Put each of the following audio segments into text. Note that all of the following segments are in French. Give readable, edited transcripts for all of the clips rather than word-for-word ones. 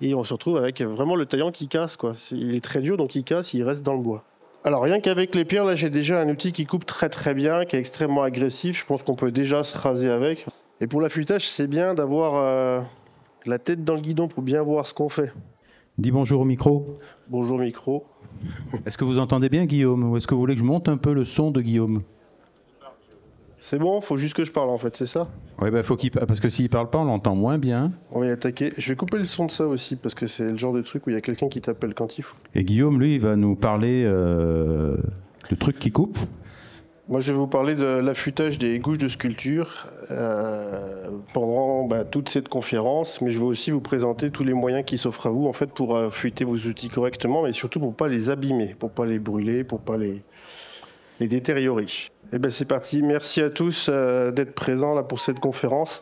Et on se retrouve avec vraiment le taillant qui casse, quoi. Il est très dur, donc il casse, il reste dans le bois. Alors rien qu'avec les pierres, là j'ai déjà un outil qui coupe très très bien, qui est extrêmement agressif. Je pense qu'on peut déjà se raser avec. Et pour l'affûtage, c'est bien d'avoir la tête dans le guidon pour bien voir ce qu'on fait. Dis bonjour au micro. Bonjour micro. Est-ce que vous entendez bien Guillaume ou est-ce que vous voulez que je monte un peu le son de Guillaume? C'est bon, faut juste que je parle en fait, c'est ça? Oui, faut parce que s'il parle pas, on l'entend moins bien. On va y attaquer. Je vais couper le son de ça aussi, parce que c'est le genre de truc où il y a quelqu'un qui t'appelle quand il faut. Et Guillaume, lui, il va nous parler de trucs qui coupent. Moi, je vais vous parler de l'affûtage des gouges de sculpture pendant toute cette conférence, mais je vais aussi vous présenter tous les moyens qui s'offrent à vous en fait pour affûter vos outils correctement, mais surtout pour ne pas les abîmer, pour ne pas les brûler, pour ne pas les détériorer. Et bien c'est parti, merci à tous d'être présents là pour cette conférence.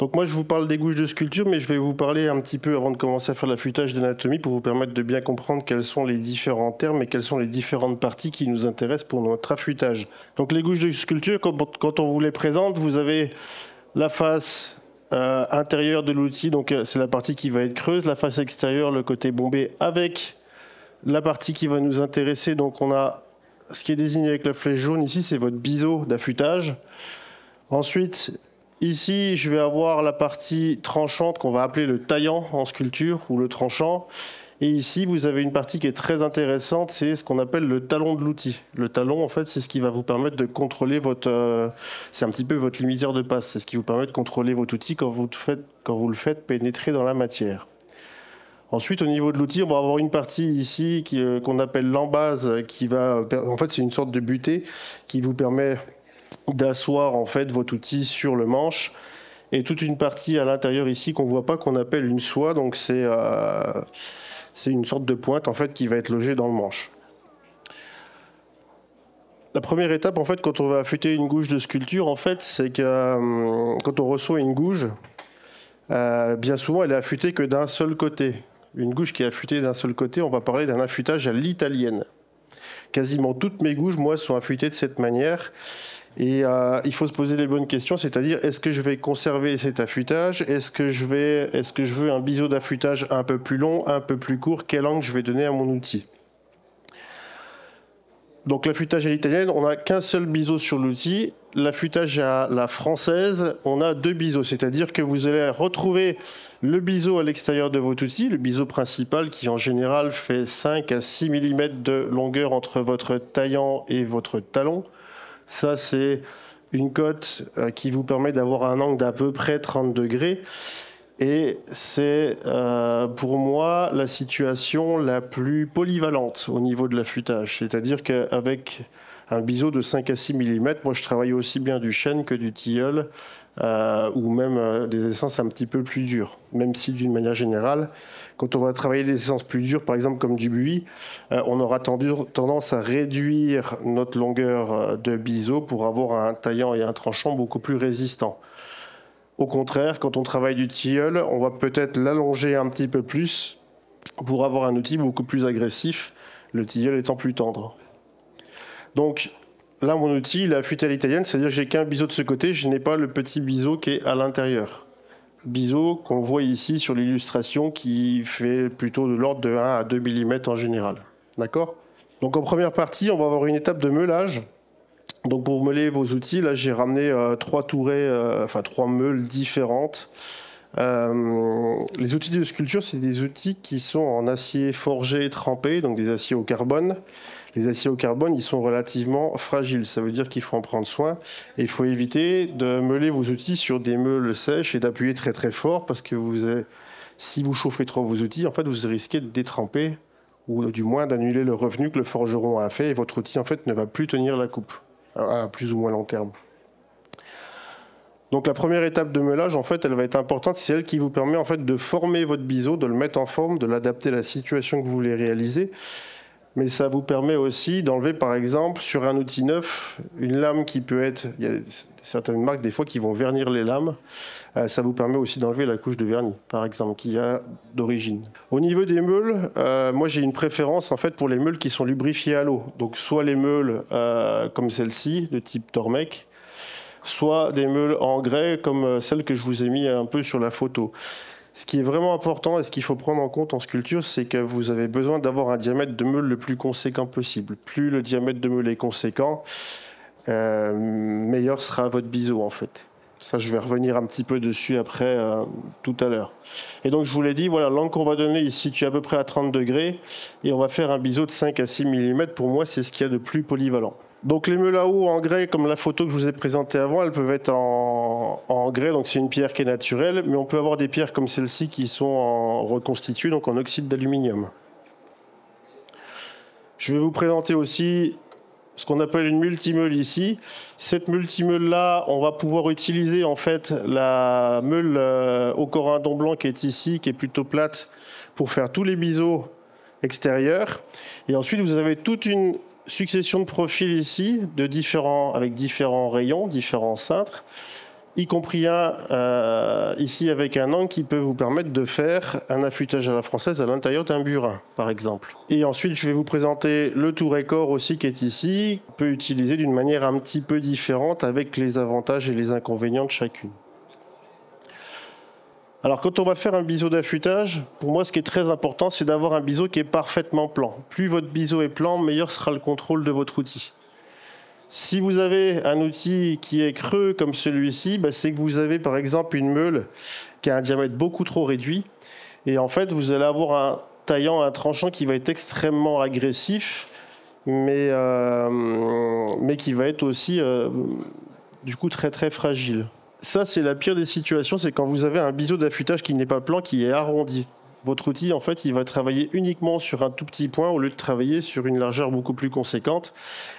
Donc moi je vous parle des gouges de sculpture, mais je vais vous parler un petit peu avant de commencer à faire l'affûtage d'anatomie pour vous permettre de bien comprendre quels sont les différents termes et quelles sont les différentes parties qui nous intéressent pour notre affûtage. Donc les gouges de sculpture, quand on vous les présente, vous avez la face intérieure de l'outil, donc c'est la partie qui va être creuse, la face extérieure, le côté bombé avec la partie qui va nous intéresser, donc on a ce qui est désigné avec la flèche jaune ici, c'est votre biseau d'affûtage. Ensuite, ici, je vais avoir la partie tranchante qu'on va appeler le taillant en sculpture ou le tranchant. Et ici, vous avez une partie qui est très intéressante, c'est ce qu'on appelle le talon de l'outil. Le talon, en fait, c'est ce qui va vous permettre de contrôler votre... c'est un petit peu votre limiteur de passe. C'est ce qui vous permet de contrôler votre outil quand vous le faites pénétrer dans la matière. Ensuite, au niveau de l'outil, on va avoir une partie ici qu'on appelle l'embase, qui va, en fait, c'est une sorte de butée qui vous permet d'asseoir en fait votre outil sur le manche, et toute une partie à l'intérieur ici qu'on voit pas, qu'on appelle une soie. Donc c'est une sorte de pointe en fait qui va être logée dans le manche. La première étape en fait quand on va affûter une gouge de sculpture, en fait, c'est que quand on reçoit une gouge, bien souvent elle est affûtée que d'un seul côté. Une gouge qui est affûtée d'un seul côté, on va parler d'un affûtage à l'italienne. Quasiment toutes mes gouges, moi, sont affûtées de cette manière. Et il faut se poser les bonnes questions, c'est-à-dire, est-ce que je vais conserver cet affûtage? Est-ce que je veux un biseau d'affûtage un peu plus long, un peu plus court? Quel angle je vais donner à mon outil? Donc l'affûtage à l'italienne, on n'a qu'un seul biseau sur l'outil. L'affûtage à la française, on a deux biseaux, c'est-à-dire que vous allez retrouver le biseau à l'extérieur de votre outil, le biseau principal qui en général fait 5 à 6 mm de longueur entre votre taillant et votre talon. Ça, c'est une cote qui vous permet d'avoir un angle d'à peu près 30 degrés. Et c'est pour moi la situation la plus polyvalente au niveau de l'affûtage. C'est-à-dire qu'avec un biseau de 5 à 6 mm, moi je travaille aussi bien du chêne que du tilleul, ou même des essences un petit peu plus dures. Même si d'une manière générale, quand on va travailler des essences plus dures, par exemple comme du buis, on aura tendance à réduire notre longueur de biseau pour avoir un taillant et un tranchant beaucoup plus résistants. Au contraire, quand on travaille du tilleul, on va peut-être l'allonger un petit peu plus pour avoir un outil beaucoup plus agressif, le tilleul étant plus tendre. Donc là, mon outil, il est affûté à l'italienne, c'est-à-dire que j'ai qu'un biseau de ce côté, je n'ai pas le petit biseau qui est à l'intérieur. Biseau qu'on voit ici sur l'illustration qui fait plutôt de l'ordre de 1 à 2 mm en général. D'accord ? Donc en première partie, on va avoir une étape de meulage. Donc pour meuler vos outils, là j'ai ramené 3 meules différentes. Les outils de sculpture, c'est des outils qui sont en acier forgé trempé, donc des aciers au carbone. Les aciers au carbone, ils sont relativement fragiles, ça veut dire qu'il faut en prendre soin. Et il faut éviter de meuler vos outils sur des meules sèches et d'appuyer très très fort, parce que si vous chauffez trop vos outils, en fait, vous risquez de détremper, ou du moins d'annuler le revenu que le forgeron a fait, et votre outil en fait ne va plus tenir la coupe à plus ou moins long terme. Donc la première étape de meulage, en fait, elle va être importante, c'est elle qui vous permet en fait de former votre biseau, de le mettre en forme, de l'adapter à la situation que vous voulez réaliser. Mais ça vous permet aussi d'enlever, par exemple, sur un outil neuf, une lame qui peut être... Il y a certaines marques, des fois, qui vont vernir les lames. Ça vous permet aussi d'enlever la couche de vernis, par exemple, qu'il y a d'origine. Au niveau des meules, moi, j'ai une préférence, en fait, pour les meules qui sont lubrifiées à l'eau. Donc, soit les meules comme celle-ci, de type Tormek, soit des meules en grès, comme celle que je vous ai mis un peu sur la photo. Ce qui est vraiment important et ce qu'il faut prendre en compte en sculpture, c'est que vous avez besoin d'avoir un diamètre de meule le plus conséquent possible. Plus le diamètre de meule est conséquent, meilleur sera votre biseau en fait. Ça, je vais revenir un petit peu dessus après, tout à l'heure. Et donc, je vous l'ai dit, voilà, l'angle qu'on va donner, il se situe à peu près à 30 degrés. Et on va faire un biseau de 5 à 6 mm. Pour moi, c'est ce qu'il y a de plus polyvalent. Donc, les meules à eau en grès, comme la photo que je vous ai présentée avant, elles peuvent être en grès. Donc, c'est une pierre qui est naturelle. Mais on peut avoir des pierres comme celle-ci qui sont reconstituées, donc en oxyde d'aluminium. Je vais vous présenter aussi ce qu'on appelle une multimeule ici. Cette multimeule-là, on va pouvoir utiliser en fait la meule au corindon blanc qui est ici, qui est plutôt plate, pour faire tous les biseaux extérieurs. Et ensuite, vous avez toute une succession de profils ici, avec différents rayons, différents cintres, y compris un ici avec un angle qui peut vous permettre de faire un affûtage à la française à l'intérieur d'un burin, par exemple. Et ensuite, je vais vous présenter le tour-et-corps aussi qui est ici, qu'on peut utiliser d'une manière un petit peu différente avec les avantages et les inconvénients de chacune. Alors, quand on va faire un biseau d'affûtage, pour moi, ce qui est très important, c'est d'avoir un biseau qui est parfaitement plan. Plus votre biseau est plan, meilleur sera le contrôle de votre outil. Si vous avez un outil qui est creux comme celui-ci, c'est que vous avez par exemple une meule qui a un diamètre beaucoup trop réduit. Et en fait, vous allez avoir un taillant, un tranchant qui va être extrêmement agressif, mais qui va être aussi du coup très très fragile. Ça, c'est la pire des situations, c'est quand vous avez un biseau d'affûtage qui n'est pas plan, qui est arrondi. Votre outil, en fait, il va travailler uniquement sur un tout petit point au lieu de travailler sur une largeur beaucoup plus conséquente.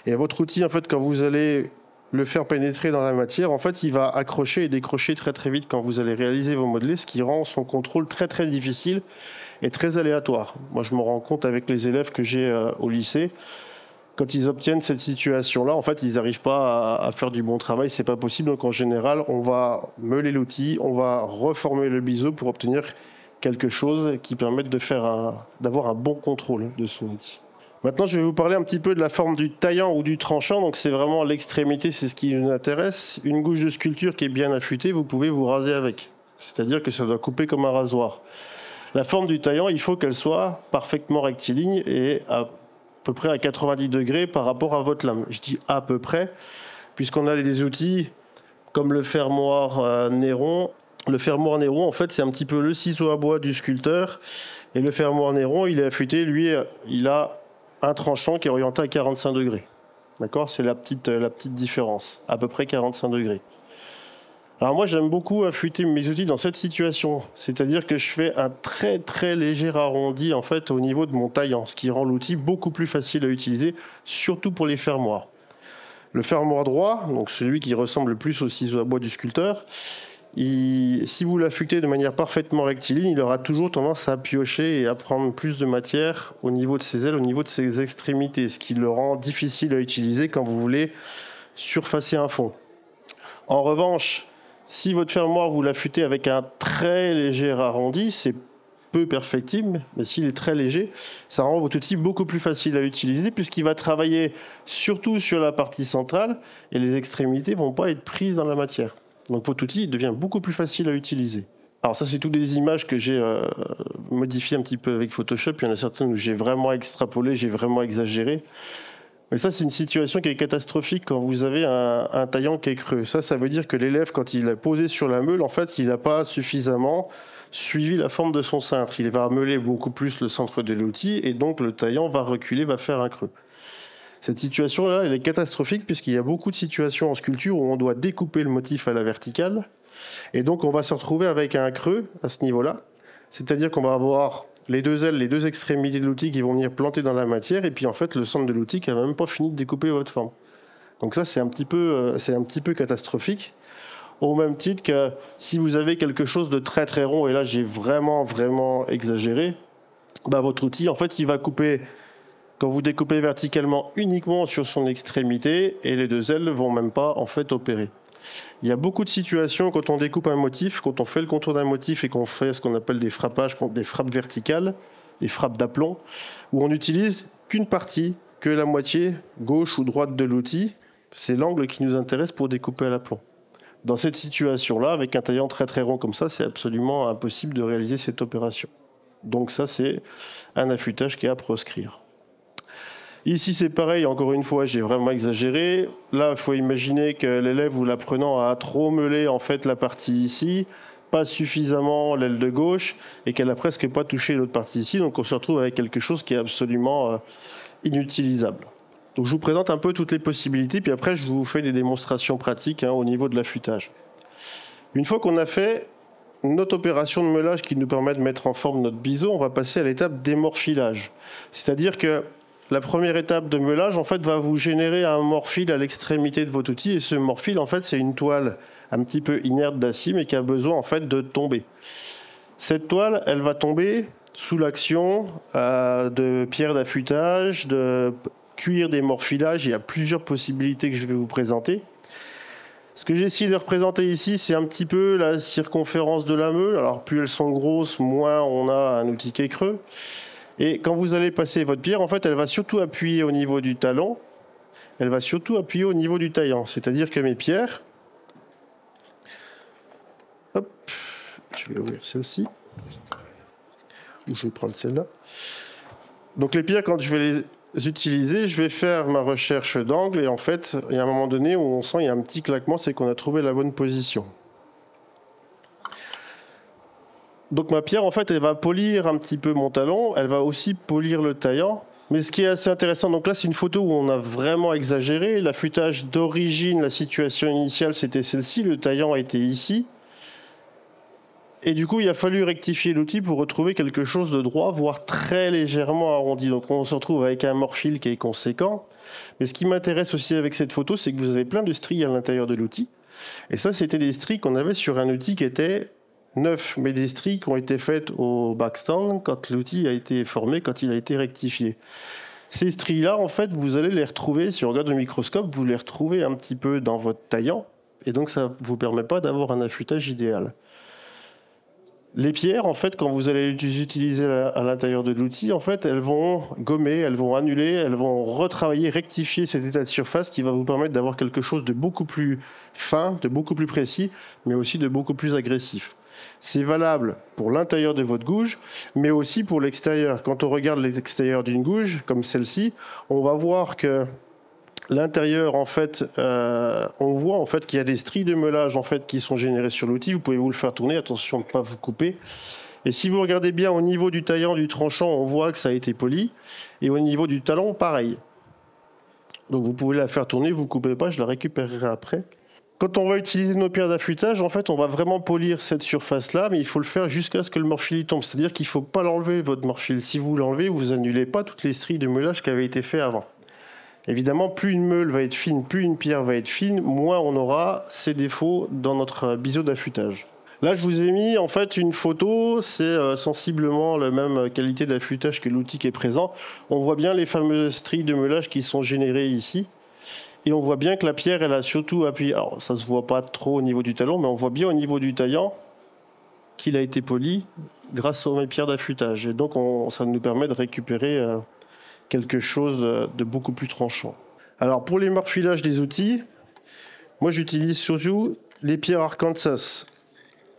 Et votre outil, en fait, quand vous allez le faire pénétrer dans la matière, en fait, il va accrocher et décrocher très très vite quand vous allez réaliser vos modelés, ce qui rend son contrôle très très difficile et très aléatoire. Moi, je me rends compte avec les élèves que j'ai au lycée, quand ils obtiennent cette situation-là, en fait, ils n'arrivent pas à faire du bon travail, c'est pas possible. Donc, en général, on va meuler l'outil, on va reformer le biseau pour obtenir quelque chose qui permette d'avoir un bon contrôle de son outil. Maintenant, je vais vous parler un petit peu de la forme du taillant ou du tranchant. Donc, c'est vraiment l'extrémité, c'est ce qui nous intéresse. Une gouge de sculpture qui est bien affûtée, vous pouvez vous raser avec. C'est-à-dire que ça doit couper comme un rasoir. La forme du taillant, il faut qu'elle soit parfaitement rectiligne et à peu près à 90 degrés par rapport à votre lame. Je dis à peu près, puisqu'on a des outils comme le fermoir Néron. Le fermoir Néron, en fait, c'est un petit peu le ciseau à bois du sculpteur. Et le fermoir Néron, il est affûté, lui, il a un tranchant qui est orienté à 45 degrés. D'accord ? C'est la petite différence, à peu près 45 degrés. Alors moi, j'aime beaucoup affûter mes outils dans cette situation. C'est-à-dire que je fais un très très léger arrondi, en fait, au niveau de mon taillant, ce qui rend l'outil beaucoup plus facile à utiliser, surtout pour les fermoirs. Le fermoir droit, donc celui qui ressemble le plus au ciseau à bois du sculpteur, si vous l'affûtez de manière parfaitement rectiligne, il aura toujours tendance à piocher et à prendre plus de matière au niveau de ses ailes, au niveau de ses extrémités, ce qui le rend difficile à utiliser quand vous voulez surfacer un fond. En revanche, si votre fermoir vous l'affûtez avec un très léger arrondi, c'est peu perfectible, mais s'il est très léger, ça rend votre outil beaucoup plus facile à utiliser puisqu'il va travailler surtout sur la partie centrale et les extrémités ne vont pas être prises dans la matière. Donc votre outil devient beaucoup plus facile à utiliser. Alors ça, c'est toutes des images que j'ai modifiées un petit peu avec Photoshop. Il y en a certaines où j'ai vraiment extrapolé, j'ai vraiment exagéré. Mais ça, c'est une situation qui est catastrophique quand vous avez un taillant qui est creux. Ça veut dire que l'élève, quand il a posé sur la meule, en fait, il n'a pas suffisamment suivi la forme de son cintre. Il va meuler beaucoup plus le centre de l'outil et donc le taillant va reculer, va faire un creux. Cette situation-là, elle est catastrophique puisqu'il y a beaucoup de situations en sculpture où on doit découper le motif à la verticale. Et donc, on va se retrouver avec un creux à ce niveau-là. C'est-à-dire qu'on va avoir les deux ailes, les deux extrémités de l'outil qui vont venir planter dans la matière. Et puis, en fait, le centre de l'outil qui n'a même pas fini de découper votre forme. Donc ça, c'est un petit peu catastrophique. Au même titre que si vous avez quelque chose de très très rond, et là, j'ai vraiment, vraiment exagéré, votre outil, en fait, il va couper... Quand vous découpez verticalement uniquement sur son extrémité et les deux ailes ne vont même pas en fait opérer. Il y a beaucoup de situations quand on découpe un motif, quand on fait le contour d'un motif et qu'on fait ce qu'on appelle des frappages, des frappes verticales, des frappes d'aplomb, où on n'utilise qu'une partie, que la moitié gauche ou droite de l'outil. C'est l'angle qui nous intéresse pour découper à l'aplomb. Dans cette situation-là, avec un taillant très très rond comme ça, c'est absolument impossible de réaliser cette opération. Donc ça, c'est un affûtage qui est à proscrire. Ici, c'est pareil, encore une fois, j'ai vraiment exagéré. Là, il faut imaginer que l'élève, ou l'apprenant, a trop meulé en fait la partie ici, pas suffisamment l'aile de gauche, et qu'elle a presque pas touché l'autre partie ici. Donc on se retrouve avec quelque chose qui est absolument inutilisable. Donc je vous présente un peu toutes les possibilités, puis après je vous fais des démonstrations pratiques au niveau de l'affûtage. Une fois qu'on a fait notre opération de meulage qui nous permet de mettre en forme notre biseau, on va passer à l'étape d'émorphilage. C'est-à-dire que la première étape de meulage, en fait, va vous générer un morphile à l'extrémité de votre outil, et ce morphile, en fait, c'est une toile un petit peu inerte d'acier, mais qui a besoin, en fait, de tomber. Cette toile, elle va tomber sous l'action de pierres d'affûtage, de cuir d'émorphilage. Il y a plusieurs possibilités que je vais vous présenter. Ce que j'ai essayé de représenter ici, c'est un petit peu la circonférence de la meule. Alors plus elles sont grosses, moins on a un outil qui est creux. Et quand vous allez passer votre pierre, en fait, elle va surtout appuyer au niveau du talon. Elle va surtout appuyer au niveau du taillant. C'est-à-dire que mes pierres... Hop, je vais ouvrir celle-ci. Ou je vais prendre celle-là. Donc les pierres, quand je vais les utiliser, je vais faire ma recherche d'angle, et en fait, il y a un moment donné où on sent il y a un petit claquement, c'est qu'on a trouvé la bonne position. Donc ma pierre, en fait, elle va polir un petit peu mon talon, elle va aussi polir le taillant. Mais ce qui est assez intéressant, donc là c'est une photo où on a vraiment exagéré. L'affûtage d'origine, la situation initiale, c'était celle-ci, le taillant était ici. Et du coup, il a fallu rectifier l'outil pour retrouver quelque chose de droit, voire très légèrement arrondi. Donc on se retrouve avec un morphile qui est conséquent. Mais ce qui m'intéresse aussi avec cette photo, c'est que vous avez plein de stries à l'intérieur de l'outil. Et ça, c'était des stries qu'on avait sur un outil qui était neuf, mais des stries qui ont été faites au backstand quand l'outil a été formé, quand il a été rectifié. Ces stries-là, en fait, vous allez les retrouver, si on regarde le microscope, vous les retrouvez un petit peu dans votre taillant. Et donc ça ne vous permet pas d'avoir un affûtage idéal. Les pierres, en fait, quand vous allez les utiliser à l'intérieur de l'outil, en fait, elles vont gommer, elles vont annuler, elles vont retravailler, rectifier cet état de surface qui va vous permettre d'avoir quelque chose de beaucoup plus fin, de beaucoup plus précis, mais aussi de beaucoup plus agressif. C'est valable pour l'intérieur de votre gouge, mais aussi pour l'extérieur. Quand on regarde l'extérieur d'une gouge, comme celle-ci, on va voir que l'intérieur, en fait, on voit en fait qu'il y a des stries de meulage en fait qui sont générées sur l'outil. Vous pouvez vous le faire tourner, attention de ne pas vous couper. Et si vous regardez bien au niveau du taillant, du tranchant, on voit que ça a été poli. Et au niveau du talon, pareil. Donc vous pouvez la faire tourner, vous ne coupez pas, je la récupérerai après. Quand on va utiliser nos pierres d'affûtage, en fait, on va vraiment polir cette surface-là, mais il faut le faire jusqu'à ce que le morphile tombe. C'est-à-dire qu'il ne faut pas l'enlever, votre morphile. Si vous l'enlevez, vous annulez pas toutes les stries de meulage qui avaient été faites avant. Évidemment, plus une meule va être fine, plus une pierre va être fine, moins on aura ces défauts dans notre biseau d'affûtage. Là, je vous ai mis en fait une photo, c'est sensiblement la même qualité d'affûtage que l'outil qui est présent. On voit bien les fameuses stries de meulage qui sont générées ici. Et on voit bien que la pierre, elle a surtout appuyé. Alors, ça ne se voit pas trop au niveau du talon, mais on voit bien au niveau du taillant qu'il a été poli grâce aux pierres d'affûtage. Et donc, ça nous permet de récupérer quelque chose de beaucoup plus tranchant. Alors pour les morphilages des outils, moi j'utilise surtout les pierres Arkansas.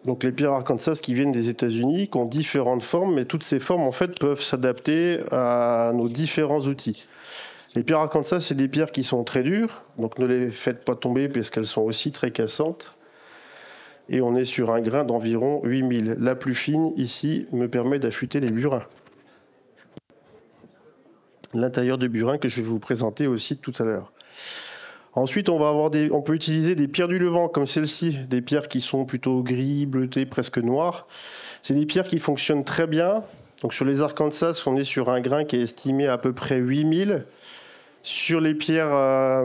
Donc les pierres Arkansas qui viennent des États-Unis, qui ont différentes formes, mais toutes ces formes en fait peuvent s'adapter à nos différents outils. Les pierres Arkansas, c'est des pierres qui sont très dures, donc ne les faites pas tomber parce qu'elles sont aussi très cassantes. Et on est sur un grain d'environ 8000. La plus fine ici me permet d'affûter les burins. L'intérieur de burin que je vais vous présenter aussi tout à l'heure. Ensuite, on peut utiliser des pierres du Levant comme celle-ci, des pierres qui sont plutôt gris, bleutées, presque noires. C'est des pierres qui fonctionnent très bien. Donc sur les Arkansas, on est sur un grain qui est estimé à peu près 8000. Sur les pierres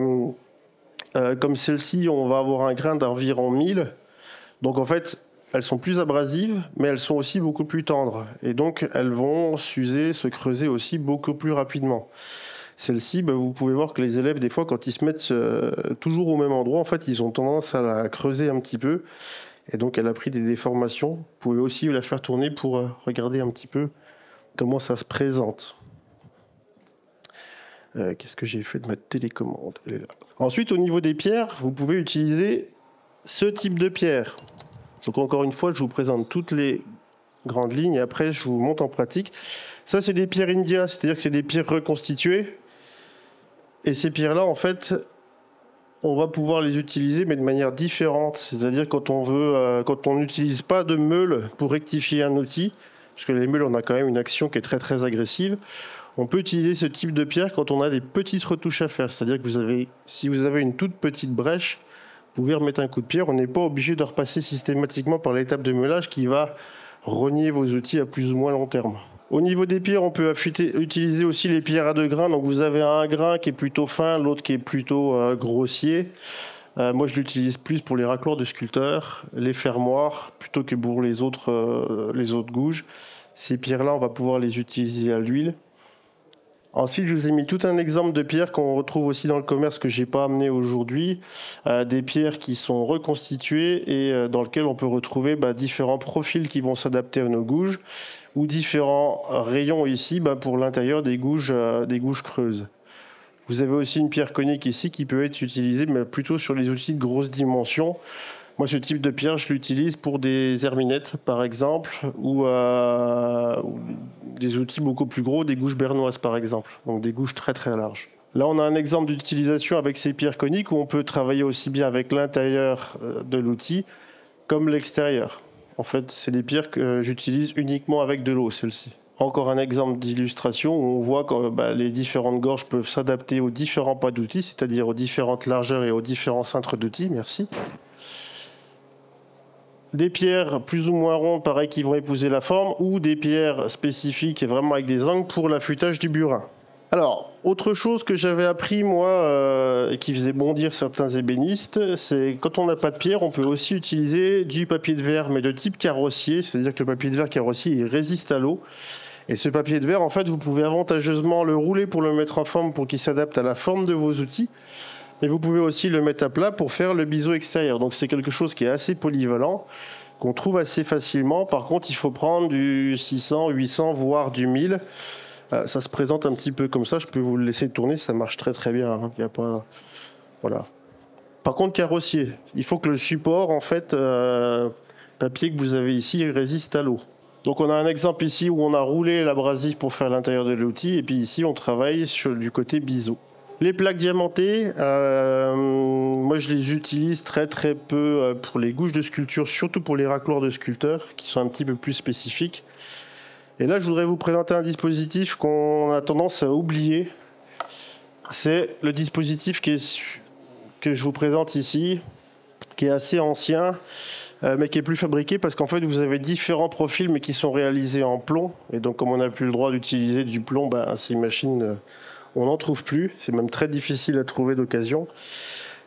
comme celle-ci, on va avoir un grain d'environ 1000. Donc en fait, elles sont plus abrasives, mais elles sont aussi beaucoup plus tendres. Et donc, elles vont s'user, se creuser aussi beaucoup plus rapidement. Celle-ci, vous pouvez voir que les élèves, des fois, quand ils se mettent toujours au même endroit, en fait, ils ont tendance à la creuser un petit peu. Et donc, elle a pris des déformations. Vous pouvez aussi la faire tourner pour regarder un petit peu comment ça se présente. Qu'est-ce que j'ai fait de ma télécommande? Elle est là. Ensuite, au niveau des pierres, vous pouvez utiliser ce type de pierre. Donc encore une fois, je vous présente toutes les grandes lignes et après je vous montre en pratique. Ça, c'est des pierres India, c'est-à-dire que c'est des pierres reconstituées. Et ces pierres-là, en fait, on va pouvoir les utiliser, mais de manière différente. C'est-à-dire quand on n'utilise pas de meule pour rectifier un outil, parce que les meules, on a quand même une action qui est très très agressive. On peut utiliser ce type de pierre quand on a des petites retouches à faire. C'est-à-dire que si vous avez une toute petite brèche, vous pouvez remettre un coup de pierre. On n'est pas obligé de repasser systématiquement par l'étape de meulage qui va rogner vos outils à plus ou moins long terme. Au niveau des pierres, on peut utiliser aussi les pierres à 2 grains. Donc vous avez un grain qui est plutôt fin, l'autre qui est plutôt grossier. Moi, je l'utilise plus pour les racloirs de sculpteurs, les fermoirs, plutôt que pour les autres gouges. Ces pierres-là, on va pouvoir les utiliser à l'huile. Ensuite, je vous ai mis tout un exemple de pierres qu'on retrouve aussi dans le commerce que je n'ai pas amené aujourd'hui. Des pierres qui sont reconstituées et dans lesquelles on peut retrouver différents profils qui vont s'adapter à nos gouges ou différents rayons ici pour l'intérieur des gouges creuses. Vous avez aussi une pierre conique ici qui peut être utilisée mais plutôt sur les outils de grosse dimension. Moi, ce type de pierre, je l'utilise pour des herminettes, par exemple, ou des outils beaucoup plus gros, des gouges bernoises, par exemple. Donc des gouges très très larges. Là, on a un exemple d'utilisation avec ces pierres coniques où on peut travailler aussi bien avec l'intérieur de l'outil comme l'extérieur. En fait, c'est des pierres que j'utilise uniquement avec de l'eau, celle-ci. Encore un exemple d'illustration où on voit que les différentes gorges peuvent s'adapter aux différents pas d'outils, c'est-à-dire aux différentes largeurs et aux différents cintres d'outils. Merci. Des pierres plus ou moins rondes, pareil, qui vont épouser la forme, ou des pierres spécifiques et vraiment avec des angles pour l'affûtage du burin. Alors, autre chose que j'avais appris, moi, et qui faisait bondir certains ébénistes, c'est quand on n'a pas de pierre, on peut aussi utiliser du papier de verre, mais de type carrossier, c'est-à-dire que le papier de verre carrossier, il résiste à l'eau. Et ce papier de verre, en fait, vous pouvez avantageusement le rouler pour le mettre en forme, pour qu'il s'adapte à la forme de vos outils. Mais vous pouvez aussi le mettre à plat pour faire le biseau extérieur. Donc c'est quelque chose qui est assez polyvalent, qu'on trouve assez facilement. Par contre, il faut prendre du 600, 800, voire du 1000. Ça se présente un petit peu comme ça. Je peux vous le laisser tourner, ça marche très très bien. Il y a pas... Voilà. Par contre, carrossier. Il faut que le support, en fait, papier que vous avez ici, il résiste à l'eau. Donc on a un exemple ici où on a roulé l'abrasif pour faire l'intérieur de l'outil. Et puis ici, on travaille du côté biseau. Les plaques diamantées, moi je les utilise très très peu pour les gouges de sculpture, surtout pour les racloirs de sculpteurs qui sont un petit peu plus spécifiques. Et là je voudrais vous présenter un dispositif qu'on a tendance à oublier. C'est le dispositif que je vous présente ici, qui est assez ancien, mais qui est plus fabriqué parce qu'en fait vous avez différents profils mais qui sont réalisés en plomb. Et donc comme on n'a plus le droit d'utiliser du plomb, ces machines... on n'en trouve plus, c'est même très difficile à trouver d'occasion.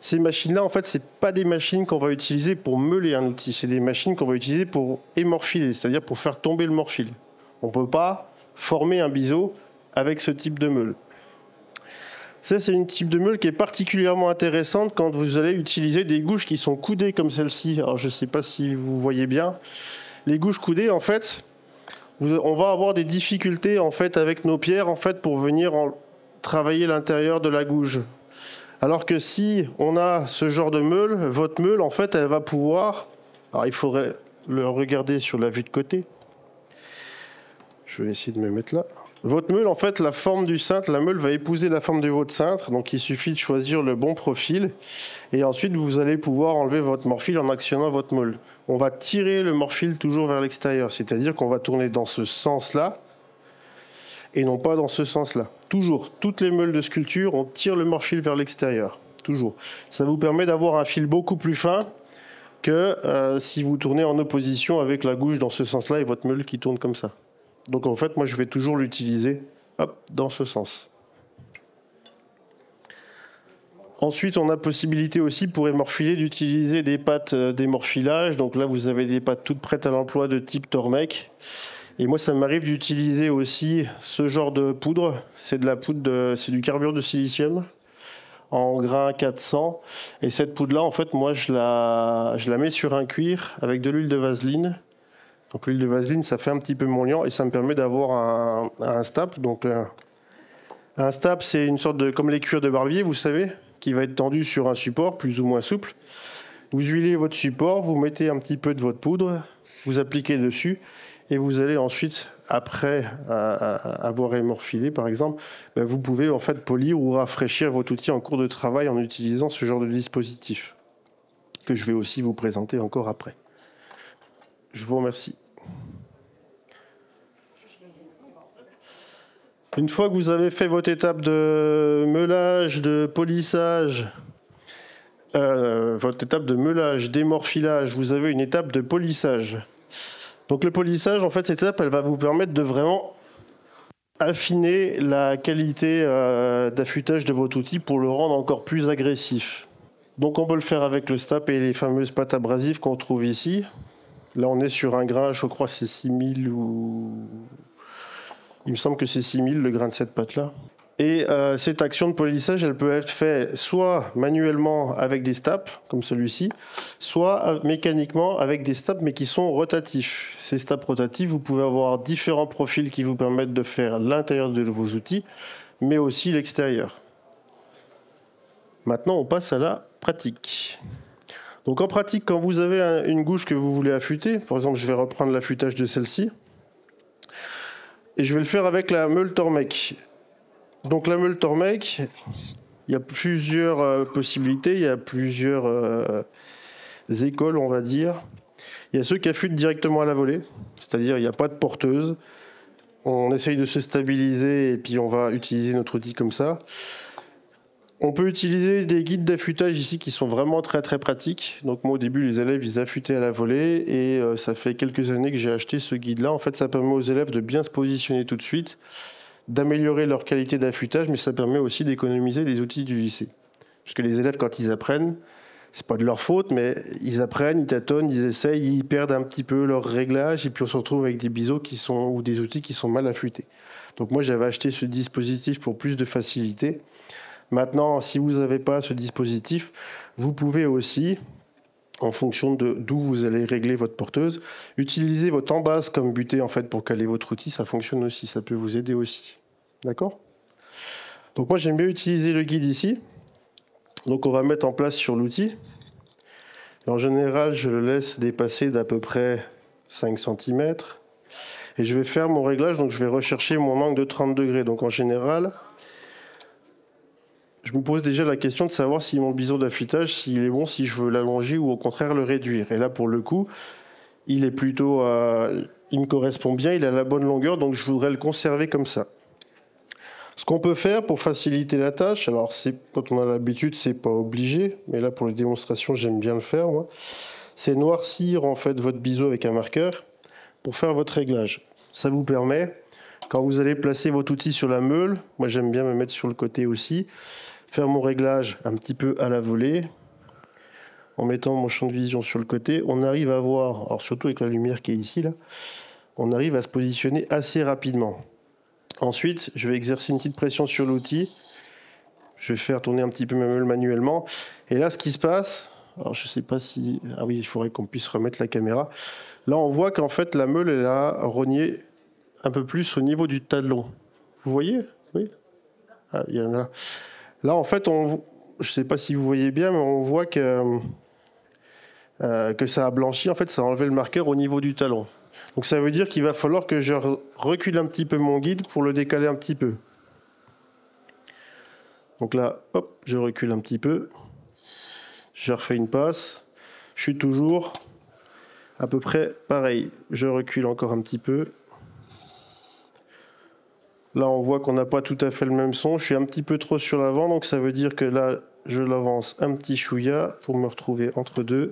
Ces machines-là, en fait, ce n'est pas des machines qu'on va utiliser pour meuler un outil, c'est des machines qu'on va utiliser pour émorphiler, c'est-à-dire pour faire tomber le morphile. On ne peut pas former un biseau avec ce type de meule. Ça, c'est une type de meule qui est particulièrement intéressante quand vous allez utiliser des gouges qui sont coudées comme celle-ci. Alors, je ne sais pas si vous voyez bien. Les gouges coudées, en fait, on va avoir des difficultés en fait, avec nos pierres en fait, pour venir travailler l'intérieur de la gouge. Alors que si on a ce genre de meule, votre meule, en fait, elle va pouvoir... Alors, il faudrait le regarder sur la vue de côté. Je vais essayer de me mettre là. Votre meule, en fait, la forme du cintre, la meule va épouser la forme de votre cintre. Donc, il suffit de choisir le bon profil. Et ensuite, vous allez pouvoir enlever votre morphile en actionnant votre meule. On va tirer le morphile toujours vers l'extérieur. C'est-à-dire qu'on va tourner dans ce sens-là et non pas dans ce sens-là. Toujours, toutes les meules de sculpture, on tire le morphile vers l'extérieur. Toujours. Ça vous permet d'avoir un fil beaucoup plus fin que si vous tournez en opposition avec la gouge dans ce sens-là et votre meule qui tourne comme ça. Donc en fait, moi je vais toujours l'utiliser dans ce sens. Ensuite, on a possibilité aussi pour émorphiler d'utiliser des pâtes d'émorphilage. Donc là, vous avez des pâtes toutes prêtes à l'emploi de type Tormek. Et moi, ça m'arrive d'utiliser aussi ce genre de poudre. C'est de la poudre, c'est du carbure de silicium en grain 400. Et cette poudre-là, en fait, moi, je la mets sur un cuir avec de l'huile de vaseline. Donc l'huile de vaseline, ça fait un petit peu moullant et ça me permet d'avoir un stap. Donc un stap, c'est une sorte de, comme les cuirs de barbier, vous savez, qui va être tendu sur un support plus ou moins souple. Vous huilez votre support, vous mettez un petit peu de votre poudre, vous appliquez dessus et vous allez ensuite, après avoir émorphilé par exemple, vous pouvez en fait polir ou rafraîchir votre outil en cours de travail en utilisant ce genre de dispositif que je vais aussi vous présenter encore après. Je vous remercie. Une fois que vous avez fait votre étape de meulage, de polissage, votre étape de meulage, d'émorphilage, vous avez une étape de polissage. Donc le polissage, en fait, cette étape, elle va vous permettre de vraiment affiner la qualité d'affûtage de votre outil pour le rendre encore plus agressif. Donc on peut le faire avec le stap et les fameuses pâtes abrasives qu'on trouve ici. Là, on est sur un grain, je crois c'est 6000 ou... Il me semble que c'est 6000 le grain de cette pâte-là. Et cette action de polissage, elle peut être faite soit manuellement avec des staps, comme celui-ci, soit mécaniquement avec des staps, mais qui sont rotatifs. Ces staps rotatifs, vous pouvez avoir différents profils qui vous permettent de faire l'intérieur de vos outils, mais aussi l'extérieur. Maintenant, on passe à la pratique. Donc en pratique, quand vous avez une gouge que vous voulez affûter, par exemple, je vais reprendre l'affûtage de celle-ci, et je vais le faire avec la meule Tormek. Donc la meule Tormek, il y a plusieurs possibilités, il y a plusieurs écoles, on va dire. Il y a ceux qui affûtent directement à la volée, c'est-à-dire il n'y a pas de porteuse. On essaye de se stabiliser et puis on va utiliser notre outil comme ça. On peut utiliser des guides d'affûtage ici qui sont vraiment très très pratiques. Donc moi au début les élèves ils affûtaient à la volée et ça fait quelques années que j'ai acheté ce guide là. En fait ça permet aux élèves de bien se positionner tout de suite, d'améliorer leur qualité d'affûtage, mais ça permet aussi d'économiser les outils du lycée. Parce que les élèves quand ils apprennent, c'est pas de leur faute, mais ils apprennent, ils tâtonnent, ils essayent, ils perdent un petit peu leur réglage et puis on se retrouve avec des biseaux ou des outils qui sont mal affûtés. Donc moi j'avais acheté ce dispositif pour plus de facilité. Maintenant, si vous n'avez pas ce dispositif, vous pouvez aussi, en fonction d'où vous allez régler votre porteuse, utiliser votre embase comme butée en fait pour caler votre outil. Ça fonctionne aussi, ça peut vous aider aussi. D'accord ? Donc moi j'aime bien utiliser le guide ici. Donc on va mettre en place sur l'outil. En général, je le laisse dépasser d'à peu près 5 cm. Et je vais faire mon réglage, donc je vais rechercher mon angle de 30 degrés. Donc en général, je me pose déjà la question de savoir si mon biseau d'affûtage, s'il est bon, si je veux l'allonger ou au contraire le réduire. Et là, pour le coup, il est plutôt, il me correspond bien, il a la bonne longueur, donc je voudrais le conserver comme ça. Ce qu'on peut faire pour faciliter la tâche, alors quand on a l'habitude, c'est pas obligé, mais là pour les démonstrations, j'aime bien le faire, moi. C'est noircir en fait votre biseau avec un marqueur pour faire votre réglage. Ça vous permet, quand vous allez placer votre outil sur la meule, moi j'aime bien me mettre sur le côté aussi, faire mon réglage un petit peu à la volée, en mettant mon champ de vision sur le côté, on arrive à voir, alors surtout avec la lumière qui est ici, là, on arrive à se positionner assez rapidement. Ensuite, je vais exercer une petite pression sur l'outil, je vais faire tourner un petit peu ma meule manuellement, et là ce qui se passe, alors je ne sais pas si, ah oui, il faudrait qu'on puisse remettre la caméra, là on voit qu'en fait la meule elle a rogné un peu plus au niveau du talon. Vous voyez ? Oui. Ah, il y en a. Là, en fait, je ne sais pas si vous voyez bien, mais on voit que ça a blanchi. En fait, ça a enlevé le marqueur au niveau du talon. Donc ça veut dire qu'il va falloir que je recule un petit peu mon guide pour le décaler un petit peu. Donc là, hop, je recule un petit peu. Je refais une passe. Je suis toujours à peu près pareil. Je recule encore un petit peu. Là, on voit qu'on n'a pas tout à fait le même son. Je suis un petit peu trop sur l'avant, donc ça veut dire que là, je l'avance un petit chouïa pour me retrouver entre deux.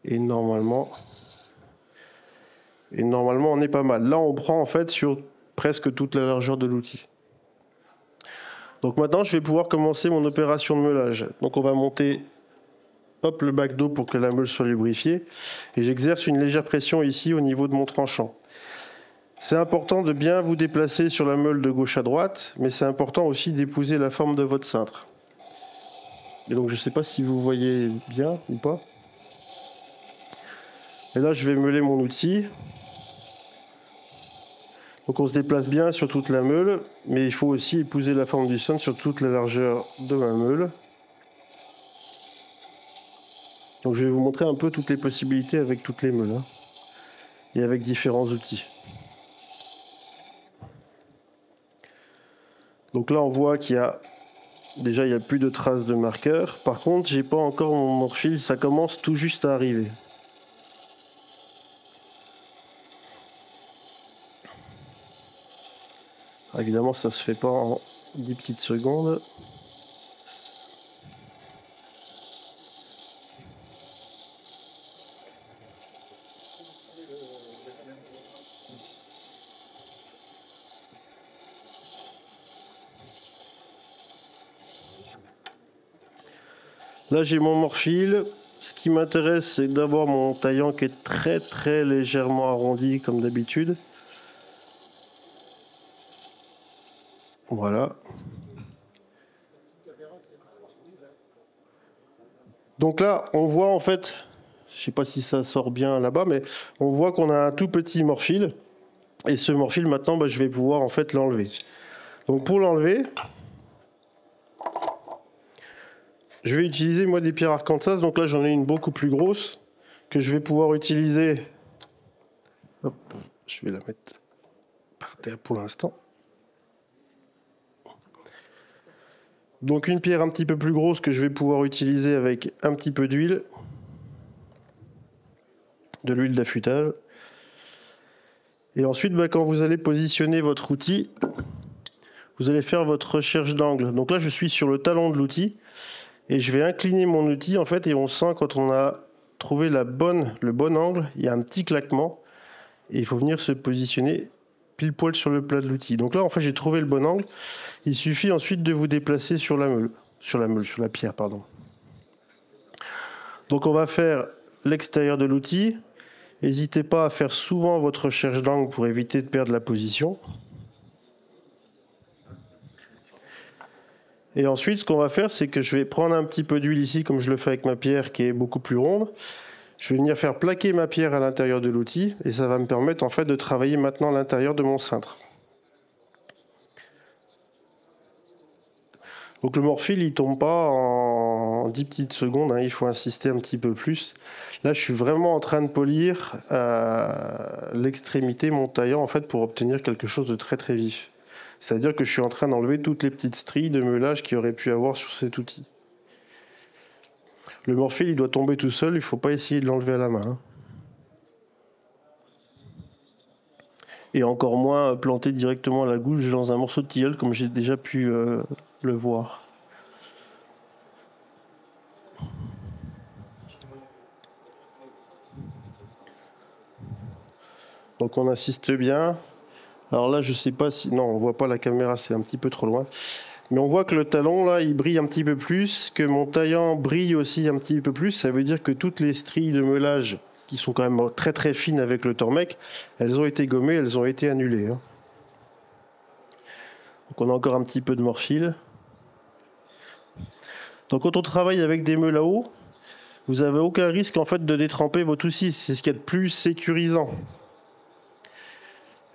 Et normalement, on est pas mal. Là, on prend en fait sur presque toute la largeur de l'outil. Donc maintenant, je vais pouvoir commencer mon opération de meulage. Donc on va monter hop, le bac d'eau pour que la meule soit lubrifiée. Et j'exerce une légère pression ici au niveau de mon tranchant. C'est important de bien vous déplacer sur la meule de gauche à droite, mais c'est important aussi d'épouser la forme de votre cintre. Et donc je ne sais pas si vous voyez bien ou pas. Et là je vais meuler mon outil. Donc on se déplace bien sur toute la meule, mais il faut aussi épouser la forme du cintre sur toute la largeur de ma meule. Donc je vais vous montrer un peu toutes les possibilités avec toutes les meules, hein, et avec différents outils. Donc là on voit qu'il y a déjà il n'y a plus de traces de marqueur. Par contre j'ai pas encore mon morphile, ça commence tout juste à arriver. Évidemment ça se fait pas en 10 petites secondes. Là j'ai mon morphile. Ce qui m'intéresse c'est d'avoir mon taillant qui est très légèrement arrondi comme d'habitude. Voilà. Donc là on voit en fait, je sais pas si ça sort bien là-bas, mais on voit qu'on a un tout petit morphile. Et ce morphile maintenant je vais pouvoir en fait l'enlever. Donc pour l'enlever, je vais utiliser moi des pierres Arkansas. Donc là j'en ai une beaucoup plus grosse que je vais pouvoir utiliser. Hop, je vais la mettre par terre pour l'instant. Donc une pierre un petit peu plus grosse que je vais pouvoir utiliser avec un petit peu d'huile. De l'huile d'affûtage. Et ensuite quand vous allez positionner votre outil, vous allez faire votre recherche d'angle. Donc là je suis sur le talon de l'outil. Et je vais incliner mon outil en fait et on sent quand on a trouvé le bon angle, il y a un petit claquement et il faut venir se positionner pile poil sur le plat de l'outil. Donc là en fait j'ai trouvé le bon angle, il suffit ensuite de vous déplacer sur la pierre pardon. Donc on va faire l'extérieur de l'outil. N'hésitez pas à faire souvent votre recherche d'angle pour éviter de perdre la position. Et ensuite, ce qu'on va faire, c'est que je vais prendre un petit peu d'huile ici, comme je le fais avec ma pierre qui est beaucoup plus ronde. Je vais venir faire plaquer ma pierre à l'intérieur de l'outil et ça va me permettre en fait de travailler maintenant à l'intérieur de mon cintre. Donc le morphile, il tombe pas en 10 petites secondes, hein, il faut insister un petit peu plus. Là, je suis vraiment en train de polir l'extrémité, mon taillant, en fait, pour obtenir quelque chose de très vif. C'est-à-dire que je suis en train d'enlever toutes les petites stries de meulage qu'il y aurait pu avoir sur cet outil. Le morphile, il doit tomber tout seul, il ne faut pas essayer de l'enlever à la main, hein. Et encore moins planter directement à la gouge dans un morceau de tilleul, comme j'ai déjà pu le voir. Donc on insiste bien. Alors là, je sais pas si... Non, on voit pas la caméra, c'est un petit peu trop loin. Mais on voit que le talon, là, il brille un petit peu plus, que mon taillant brille aussi un petit peu plus. Ça veut dire que toutes les stries de meulage, qui sont quand même très fines avec le Tormec, elles ont été gommées, elles ont été annulées, hein. Donc on a encore un petit peu de morphile. Donc quand on travaille avec des meules à eau, vous n'avez aucun risque en fait de détremper votre outil. C'est ce qu'il y a de plus sécurisant.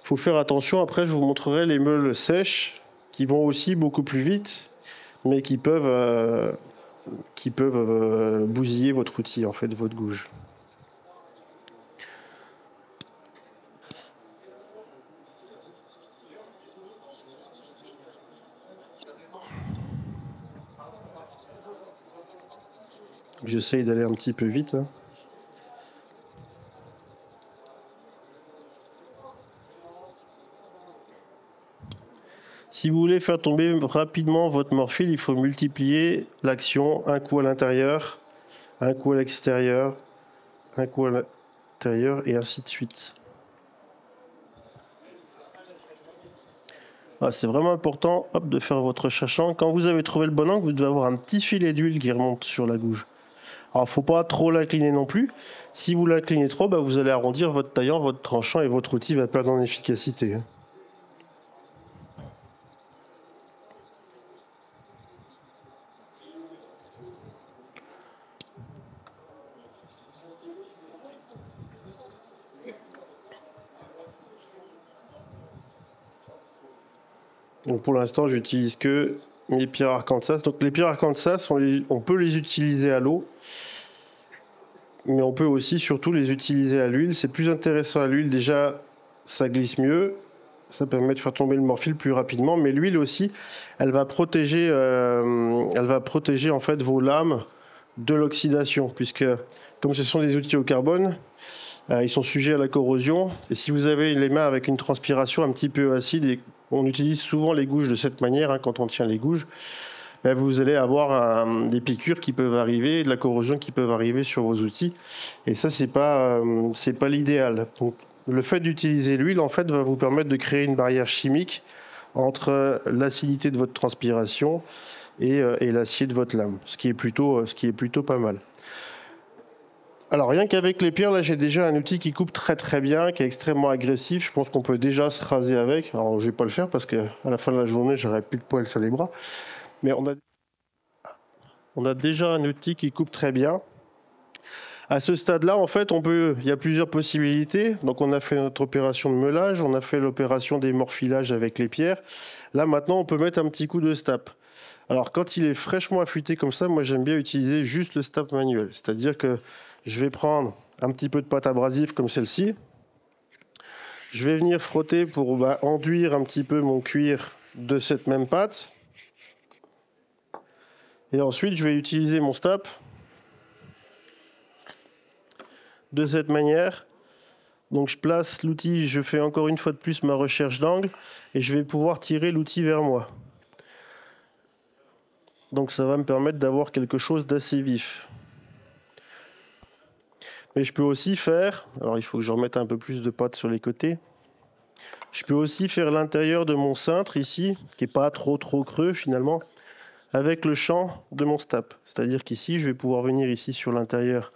Il faut faire attention, après je vous montrerai les meules sèches qui vont aussi beaucoup plus vite, mais qui peuvent bousiller votre outil, en fait, votre gouge. J'essaye d'aller un petit peu vite, hein. Si vous voulez faire tomber rapidement votre morphile, il faut multiplier l'action, un coup à l'intérieur, un coup à l'extérieur, un coup à l'intérieur et ainsi de suite. Ah, c'est vraiment important de faire votre chachant. Quand vous avez trouvé le bon angle, vous devez avoir un petit filet d'huile qui remonte sur la gouge. Alors, il ne faut pas trop l'incliner non plus. Si vous l'inclinez trop, vous allez arrondir votre taillant, votre tranchant et votre outil va perdre en efficacité. Donc pour l'instant, j'utilise que mes pierres Arkansas. Donc les pierres Arkansas, on peut les utiliser à l'eau. mais on peut aussi surtout les utiliser à l'huile. C'est plus intéressant à l'huile, déjà ça glisse mieux, ça permet de faire tomber le morphile plus rapidement, mais l'huile aussi, elle va protéger en fait vos lames de l'oxydation, puisque comme ce sont des outils au carbone, ils sont sujets à la corrosion, et si vous avez les mains avec une transpiration un petit peu acide, et on utilise souvent les gouges de cette manière, quand on tient les gouges, ben vous allez avoir des piqûres qui peuvent arriver, de la corrosion qui peuvent arriver sur vos outils, et ça c'est pas l'idéal. Donc, le fait d'utiliser l'huile en fait va vous permettre de créer une barrière chimique entre l'acidité de votre transpiration et l'acier de votre lame, ce qui est plutôt pas mal. Alors rien qu'avec les pierres, là j'ai déjà un outil qui coupe très très bien, qui est extrêmement agressif. Je pense qu'on peut déjà se raser avec. Alors je vais pas le faire parce que à la fin de la journée j'aurai plus de poils sur les bras. Mais on a déjà un outil qui coupe très bien. À ce stade-là, en fait, il y a plusieurs possibilités. Donc on a fait notre opération de meulage, on a fait l'opération des morphilages avec les pierres. Là maintenant, on peut mettre un petit coup de stap. Alors quand il est fraîchement affûté comme ça, moi j'aime bien utiliser juste le stap manuel. C'est-à-dire que je vais prendre un petit peu de pâte abrasive comme celle-ci. Je vais venir frotter pour enduire un petit peu mon cuir de cette même pâte. Et ensuite, je vais utiliser mon stap de cette manière. Donc je place l'outil, je fais encore une fois de plus ma recherche d'angle et je vais pouvoir tirer l'outil vers moi. Donc ça va me permettre d'avoir quelque chose d'assez vif. Mais je peux aussi faire, alors il faut que je remette un peu plus de pâte sur les côtés. Je peux aussi faire l'intérieur de mon cintre ici, qui n'est pas trop creux finalement, avec le champ de mon stap. C'est-à-dire qu'ici, je vais pouvoir venir ici sur l'intérieur,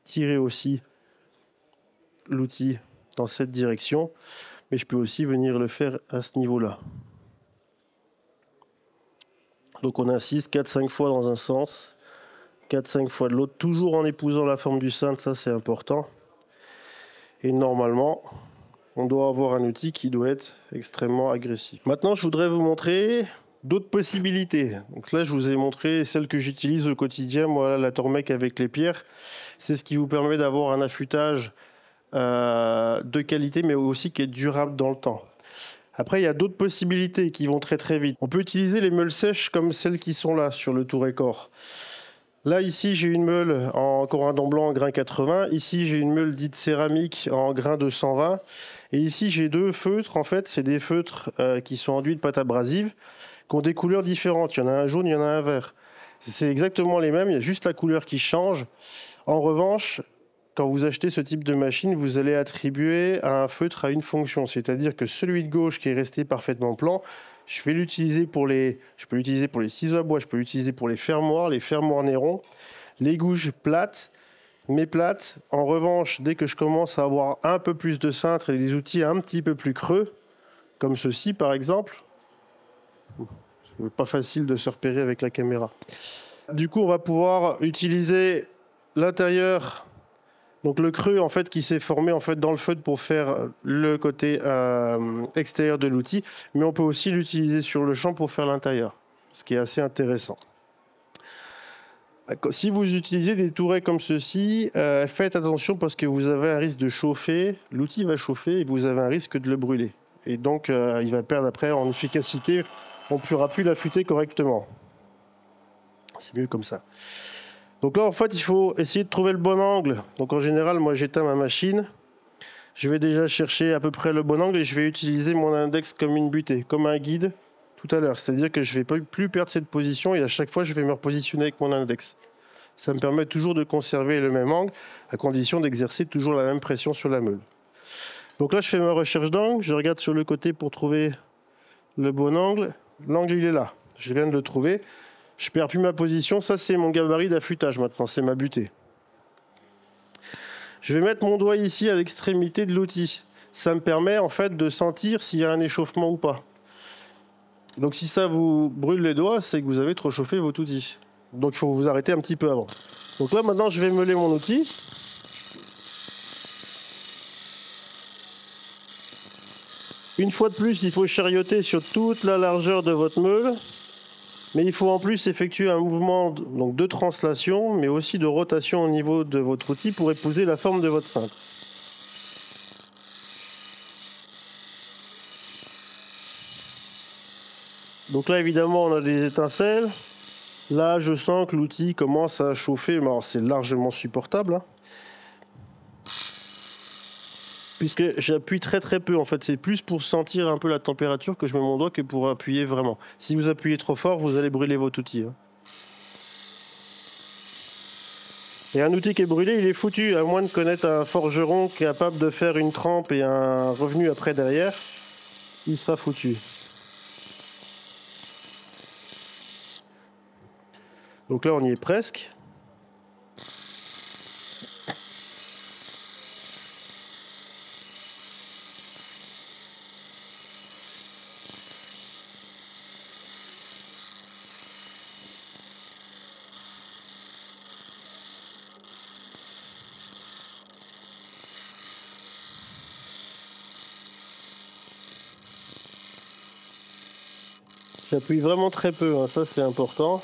tirer aussi l'outil dans cette direction, mais je peux aussi venir le faire à ce niveau-là. Donc on insiste 4-5 fois dans un sens, 4-5 fois de l'autre, toujours en épousant la forme du cintre, ça c'est important. Et normalement, on doit avoir un outil qui doit être extrêmement agressif. Maintenant, je voudrais vous montrer d'autres possibilités. Donc là, je vous ai montré celle que j'utilise au quotidien, moi, la Tormek avec les pierres. C'est ce qui vous permet d'avoir un affûtage de qualité, mais aussi qui est durable dans le temps. Après, il y a d'autres possibilités qui vont très très vite. On peut utiliser les meules sèches comme celles qui sont là sur le Tourécor. Là, ici, j'ai une meule en corindon blanc en grain 80. Ici, j'ai une meule dite céramique en grain 220. Et ici, j'ai deux feutres. En fait, c'est des feutres qui sont enduits de pâte abrasive, qui ont des couleurs différentes. Il y en a un jaune, il y en a un vert. C'est exactement les mêmes, il y a juste la couleur qui change. En revanche, quand vous achetez ce type de machine, vous allez attribuer à un feutre à une fonction. C'est-à-dire que celui de gauche qui est resté parfaitement plan, je peux l'utiliser pour les ciseaux à bois, je peux l'utiliser pour les fermoirs Néron, les gouges plates, mais plates. En revanche, dès que je commence à avoir un peu plus de cintre et des outils un petit peu plus creux, comme ceci par exemple, c'est pas facile de se repérer avec la caméra. Du coup, on va pouvoir utiliser l'intérieur, donc le creux en fait qui s'est formé en fait dans le feutre pour faire le côté extérieur de l'outil, mais on peut aussi l'utiliser sur le champ pour faire l'intérieur, ce qui est assez intéressant. Si vous utilisez des tourets comme ceci, faites attention parce que vous avez un risque de chauffer, l'outil va chauffer et vous avez un risque de le brûler. Et donc il va perdre après en efficacité, on ne pourra plus l'affûter correctement. C'est mieux comme ça. Donc là, en fait, il faut essayer de trouver le bon angle. Donc en général, moi, j'éteins ma machine. Je vais déjà chercher à peu près le bon angle et je vais utiliser mon index comme une butée, comme un guide tout à l'heure. C'est-à-dire que je ne vais plus perdre cette position et à chaque fois, je vais me repositionner avec mon index. Ça me permet toujours de conserver le même angle à condition d'exercer toujours la même pression sur la meule. Donc là, je fais ma recherche d'angle. Je regarde sur le côté pour trouver le bon angle. L'angle, il est là. Je viens de le trouver. Je ne perds plus ma position. Ça, c'est mon gabarit d'affûtage maintenant. C'est ma butée. Je vais mettre mon doigt ici à l'extrémité de l'outil. Ça me permet en fait de sentir s'il y a un échauffement ou pas. Donc si ça vous brûle les doigts, c'est que vous avez trop chauffé votre outil. Donc il faut vous arrêter un petit peu avant. Donc là, maintenant, je vais meuler mon outil. Une fois de plus, il faut charioter sur toute la largeur de votre meule. Mais il faut en plus effectuer un mouvement donc, de translation, mais aussi de rotation au niveau de votre outil pour épouser la forme de votre cintre. Donc là, évidemment, on a des étincelles. Là, je sens que l'outil commence à chauffer. Alors, c'est largement supportable. Hein. Puisque j'appuie très très peu. En fait, c'est plus pour sentir un peu la température que je mets mon doigt que pour appuyer vraiment. Si vous appuyez trop fort, vous allez brûler votre outil. Hein. Et un outil qui est brûlé, il est foutu. À moins de connaître un forgeron capable de faire une trempe et un revenu après derrière, il sera foutu. Donc là, on y est presque. J'appuie vraiment très peu, hein. Ça c'est important.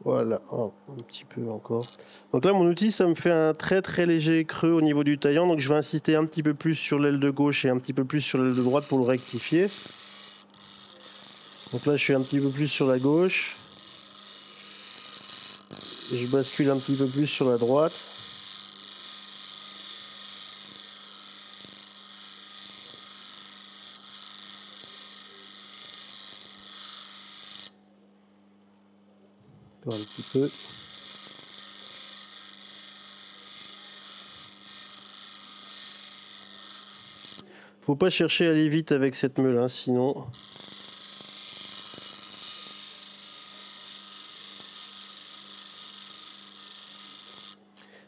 Voilà, oh, un petit peu encore. Donc là, mon outil, ça me fait un très très léger creux au niveau du taillant. Donc je vais insister un petit peu plus sur l'aile de gauche et un petit peu plus sur l'aile de droite pour le rectifier. Donc là, je suis un petit peu plus sur la gauche. Et je bascule un petit peu plus sur la droite. Encore un petit peu. Faut pas chercher à aller vite avec cette meule, hein, sinon...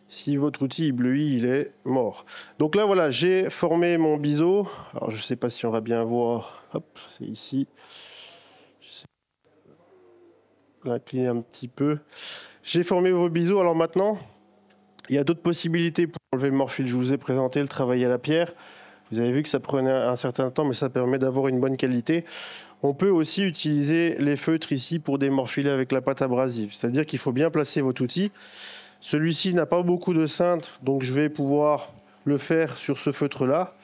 Si votre outil bleuit, il est mort. Donc là, voilà, j'ai formé mon biseau. Alors, je sais pas si on va bien voir. Hop, c'est ici. Je vais incliner un petit peu. J'ai formé vos biseaux. Alors maintenant, il y a d'autres possibilités pour enlever le morphile. Je vous ai présenté le travail à la pierre. Vous avez vu que ça prenait un certain temps, mais ça permet d'avoir une bonne qualité. On peut aussi utiliser les feutres ici pour démorphiler avec la pâte abrasive. C'est-à-dire qu'il faut bien placer votre outil. Celui-ci n'a pas beaucoup de cintre, donc je vais pouvoir le faire sur ce feutre-là.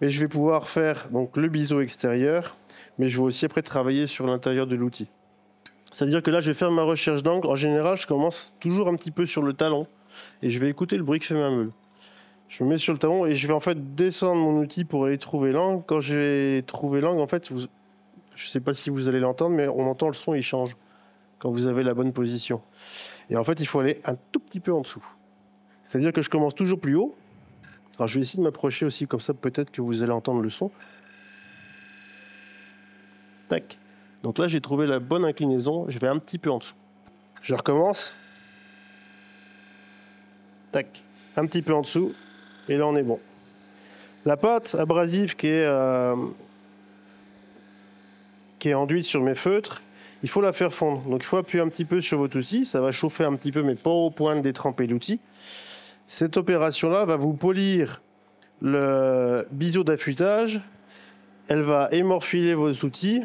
Et je vais pouvoir faire donc, le biseau extérieur, mais je vais aussi après travailler sur l'intérieur de l'outil. C'est-à-dire que là, je vais faire ma recherche d'angle. En général, je commence toujours un petit peu sur le talon et je vais écouter le bruit que fait ma meule. Je me mets sur le talon et je vais en fait descendre mon outil pour aller trouver l'angle. Quand je vais trouver l'angle, en fait, je ne sais pas si vous allez l'entendre, mais on entend le son, il change quand vous avez la bonne position. Et en fait, il faut aller un tout petit peu en dessous. C'est-à-dire que je commence toujours plus haut. Alors, je vais essayer de m'approcher aussi, comme ça, peut-être que vous allez entendre le son. Tac. Donc là, j'ai trouvé la bonne inclinaison. Je vais un petit peu en dessous. Je recommence. Tac. Un petit peu en dessous. Et là, on est bon. La pâte abrasive qui est enduite sur mes feutres, il faut la faire fondre. Donc il faut appuyer un petit peu sur votre outil. Ça va chauffer un petit peu, mais pas au point de détremper l'outil. Cette opération-là va vous polir le biseau d'affûtage. Elle va émorphiler vos outils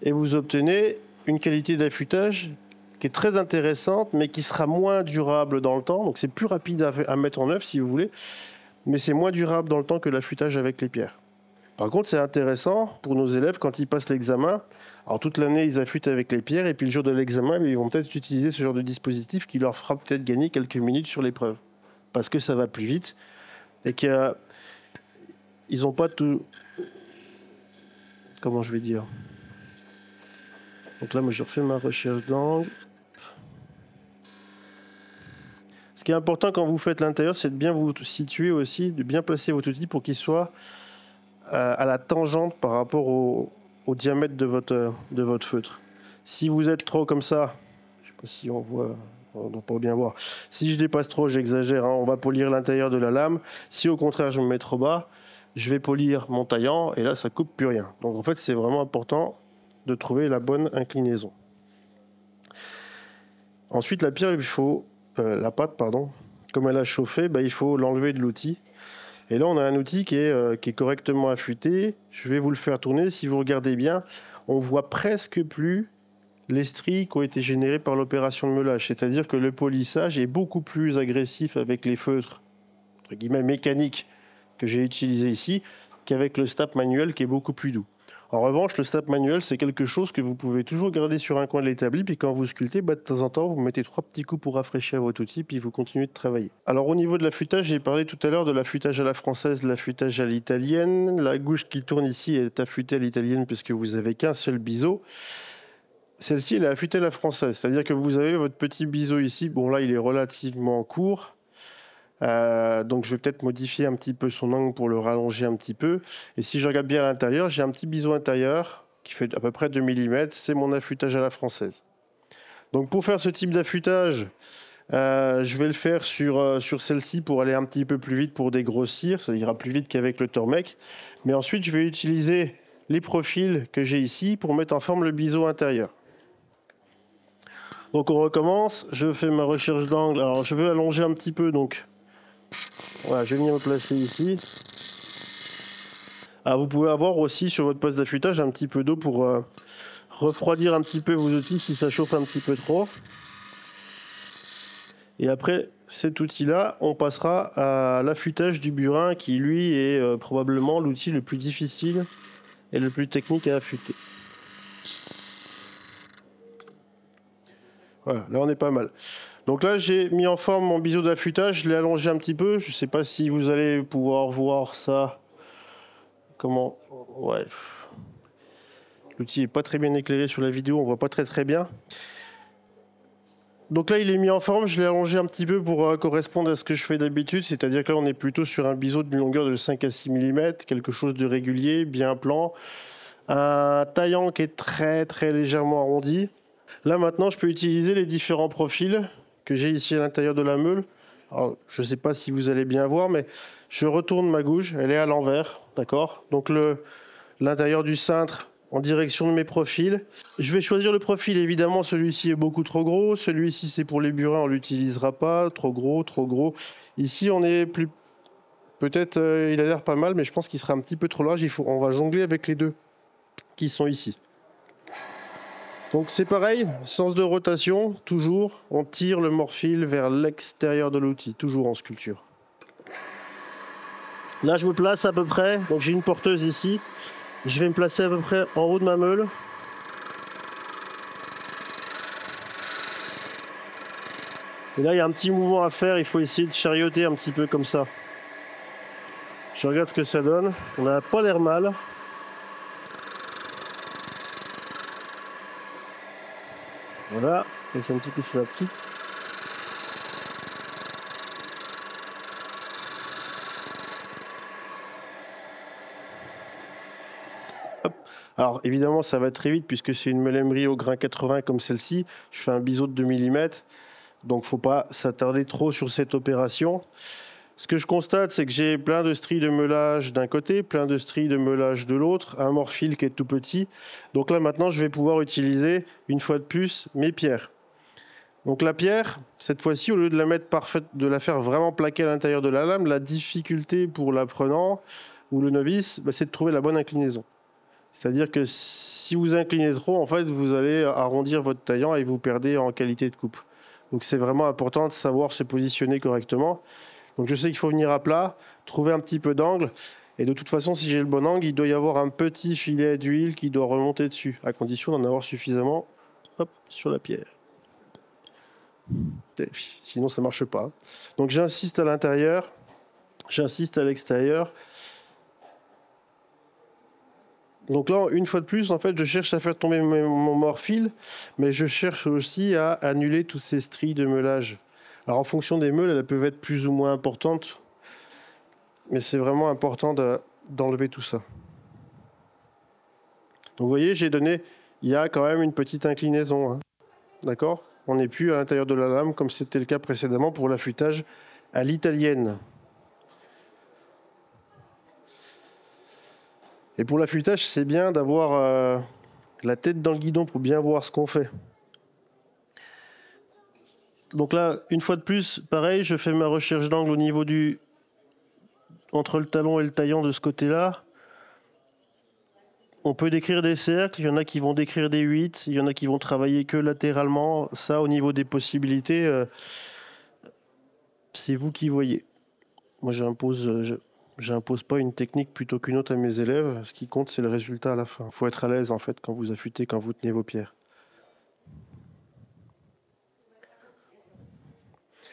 et vous obtenez une qualité d'affûtage qui est très intéressante, mais qui sera moins durable dans le temps. Donc c'est plus rapide à mettre en œuvre si vous voulez, mais c'est moins durable dans le temps que l'affûtage avec les pierres. Par contre, c'est intéressant pour nos élèves quand ils passent l'examen. Alors toute l'année, ils affûtent avec les pierres et puis le jour de l'examen, ils vont peut-être utiliser ce genre de dispositif qui leur fera peut-être gagner quelques minutes sur l'épreuve. Parce que ça va plus vite et qu'ils n'ont pas tout... Comment je vais dire? Donc là, moi, je refais ma recherche d'angle. Ce qui est important quand vous faites l'intérieur, c'est de bien vous situer aussi, de bien placer votre outil pour qu'il soit à la tangente par rapport au diamètre de votre feutre. Si vous êtes trop comme ça, je ne sais pas si on voit, on ne doit pas bien voir. Si je dépasse trop, j'exagère, hein, on va polir l'intérieur de la lame. Si au contraire je me mets trop bas, je vais polir mon taillant et là ça coupe plus rien. Donc en fait c'est vraiment important de trouver la bonne inclinaison. Ensuite la pierre, la pâte, pardon, comme elle a chauffé, il faut l'enlever de l'outil. Et là, on a un outil qui est correctement affûté. Je vais vous le faire tourner. Si vous regardez bien, on voit presque plus les stries qui ont été générées par l'opération de meulage. C'est-à-dire que le polissage est beaucoup plus agressif avec les feutres, entre guillemets, mécaniques que j'ai utilisés ici, qu'avec le snap manuel qui est beaucoup plus doux. En revanche, le snap manuel, c'est quelque chose que vous pouvez toujours garder sur un coin de l'établi, puis quand vous sculptez, de temps en temps, vous mettez 3 petits coups pour rafraîchir votre outil, puis vous continuez de travailler. Alors au niveau de l'affûtage, j'ai parlé tout à l'heure de l'affûtage à la française, de l'affûtage à l'italienne. La gouge qui tourne ici est affûtée à l'italienne puisque vous n'avez qu'un seul biseau. Celle-ci, elle est affûtée à la française, c'est-à-dire que vous avez votre petit biseau ici. Bon là, il est relativement court. Donc je vais peut-être modifier un petit peu son angle pour le rallonger un petit peu. Et si je regarde bien à l'intérieur, j'ai un petit biseau intérieur qui fait à peu près 2 mm. C'est mon affûtage à la française. Donc pour faire ce type d'affûtage, je vais le faire sur celle-ci pour aller un petit peu plus vite pour dégrossir. Ça ira plus vite qu'avec le Tormek. Mais ensuite, je vais utiliser les profils que j'ai ici pour mettre en forme le biseau intérieur. Donc on recommence. Je fais ma recherche d'angle. Alors je veux allonger un petit peu, donc voilà, je vais venir me placer ici. Alors vous pouvez avoir aussi sur votre poste d'affûtage un petit peu d'eau pour refroidir un petit peu vos outils si ça chauffe un petit peu trop. Et après cet outil-là, on passera à l'affûtage du burin qui lui est probablement l'outil le plus difficile et le plus technique à affûter. Voilà, là on est pas mal. Donc là j'ai mis en forme mon biseau d'affûtage, je l'ai allongé un petit peu. Je sais pas si vous allez pouvoir voir ça. Comment? Ouais. L'outil est pas très bien éclairé sur la vidéo, on voit pas très bien. Donc là il est mis en forme, je l'ai allongé un petit peu pour correspondre à ce que je fais d'habitude. C'est-à-dire que là on est plutôt sur un biseau d'une longueur de 5 à 6 mm, quelque chose de régulier, bien plan. Un taillant qui est très légèrement arrondi. Là maintenant je peux utiliser les différents profils que j'ai ici à l'intérieur de la meule. Alors, je ne sais pas si vous allez bien voir, mais je retourne ma gouge, elle est à l'envers, d'accord? Donc l'intérieur du cintre en direction de mes profils. Je vais choisir le profil, évidemment celui-ci est beaucoup trop gros, celui-ci c'est pour les burins, on ne l'utilisera pas, trop gros. Ici on est plus... Peut-être il a l'air pas mal, mais je pense qu'il sera un petit peu trop large, on va jongler avec les deux qui sont ici. Donc c'est pareil, sens de rotation, toujours, on tire le morphile vers l'extérieur de l'outil, toujours en sculpture. Là je me place à peu près, donc j'ai une porteuse ici, je vais me placer à peu près en haut de ma meule. Et là il y a un petit mouvement à faire, il faut essayer de charioter un petit peu comme ça. Je regarde ce que ça donne, on n'a pas l'air mal. Voilà, c'est un petit peu sur la petite. Hop. Alors évidemment ça va très vite puisque c'est une meule Emery au grain 80 comme celle-ci. Je fais un biseau de 2 mm, donc faut pas s'attarder trop sur cette opération. Ce que je constate, c'est que j'ai plein de stries de meulage d'un côté, plein de stries de meulage de l'autre, un morphile qui est tout petit. Donc là maintenant je vais pouvoir utiliser une fois de plus mes pierres. Donc la pierre, cette fois-ci, au lieu de la mettre parfaite, de la faire vraiment plaquer à l'intérieur de la lame, la difficulté pour l'apprenant ou le novice, c'est de trouver la bonne inclinaison. C'est-à-dire que si vous inclinez trop, en fait, vous allez arrondir votre taillant et vous perdez en qualité de coupe. Donc c'est vraiment important de savoir se positionner correctement. Donc je sais qu'il faut venir à plat, trouver un petit peu d'angle. Et de toute façon, si j'ai le bon angle, il doit y avoir un petit filet d'huile qui doit remonter dessus, à condition d'en avoir suffisamment sur la pierre. Sinon ça marche pas. Donc j'insiste à l'intérieur, j'insiste à l'extérieur. Donc là une fois de plus en fait je cherche à faire tomber mon morphile, mais je cherche aussi à annuler toutes ces stries de meulage. Alors en fonction des meules, elles peuvent être plus ou moins importantes, mais c'est vraiment important d'enlever tout ça. Donc vous voyez, il y a quand même une petite inclinaison, hein. D'accord? On n'est plus à l'intérieur de la lame comme c'était le cas précédemment pour l'affûtage à l'italienne. Et pour l'affûtage, c'est bien d'avoir la tête dans le guidon pour bien voir ce qu'on fait. Donc là, une fois de plus, pareil, je fais ma recherche d'angle au niveau du entre le talon et le taillant de ce côté-là, on peut décrire des cercles, il y en a qui vont décrire des 8, il y en a qui vont travailler que latéralement. Ça, au niveau des possibilités, c'est vous qui voyez. Moi, j'impose pas une technique plutôt qu'une autre à mes élèves. Ce qui compte, c'est le résultat à la fin. Il faut être à l'aise, en fait, quand vous affûtez, quand vous tenez vos pierres.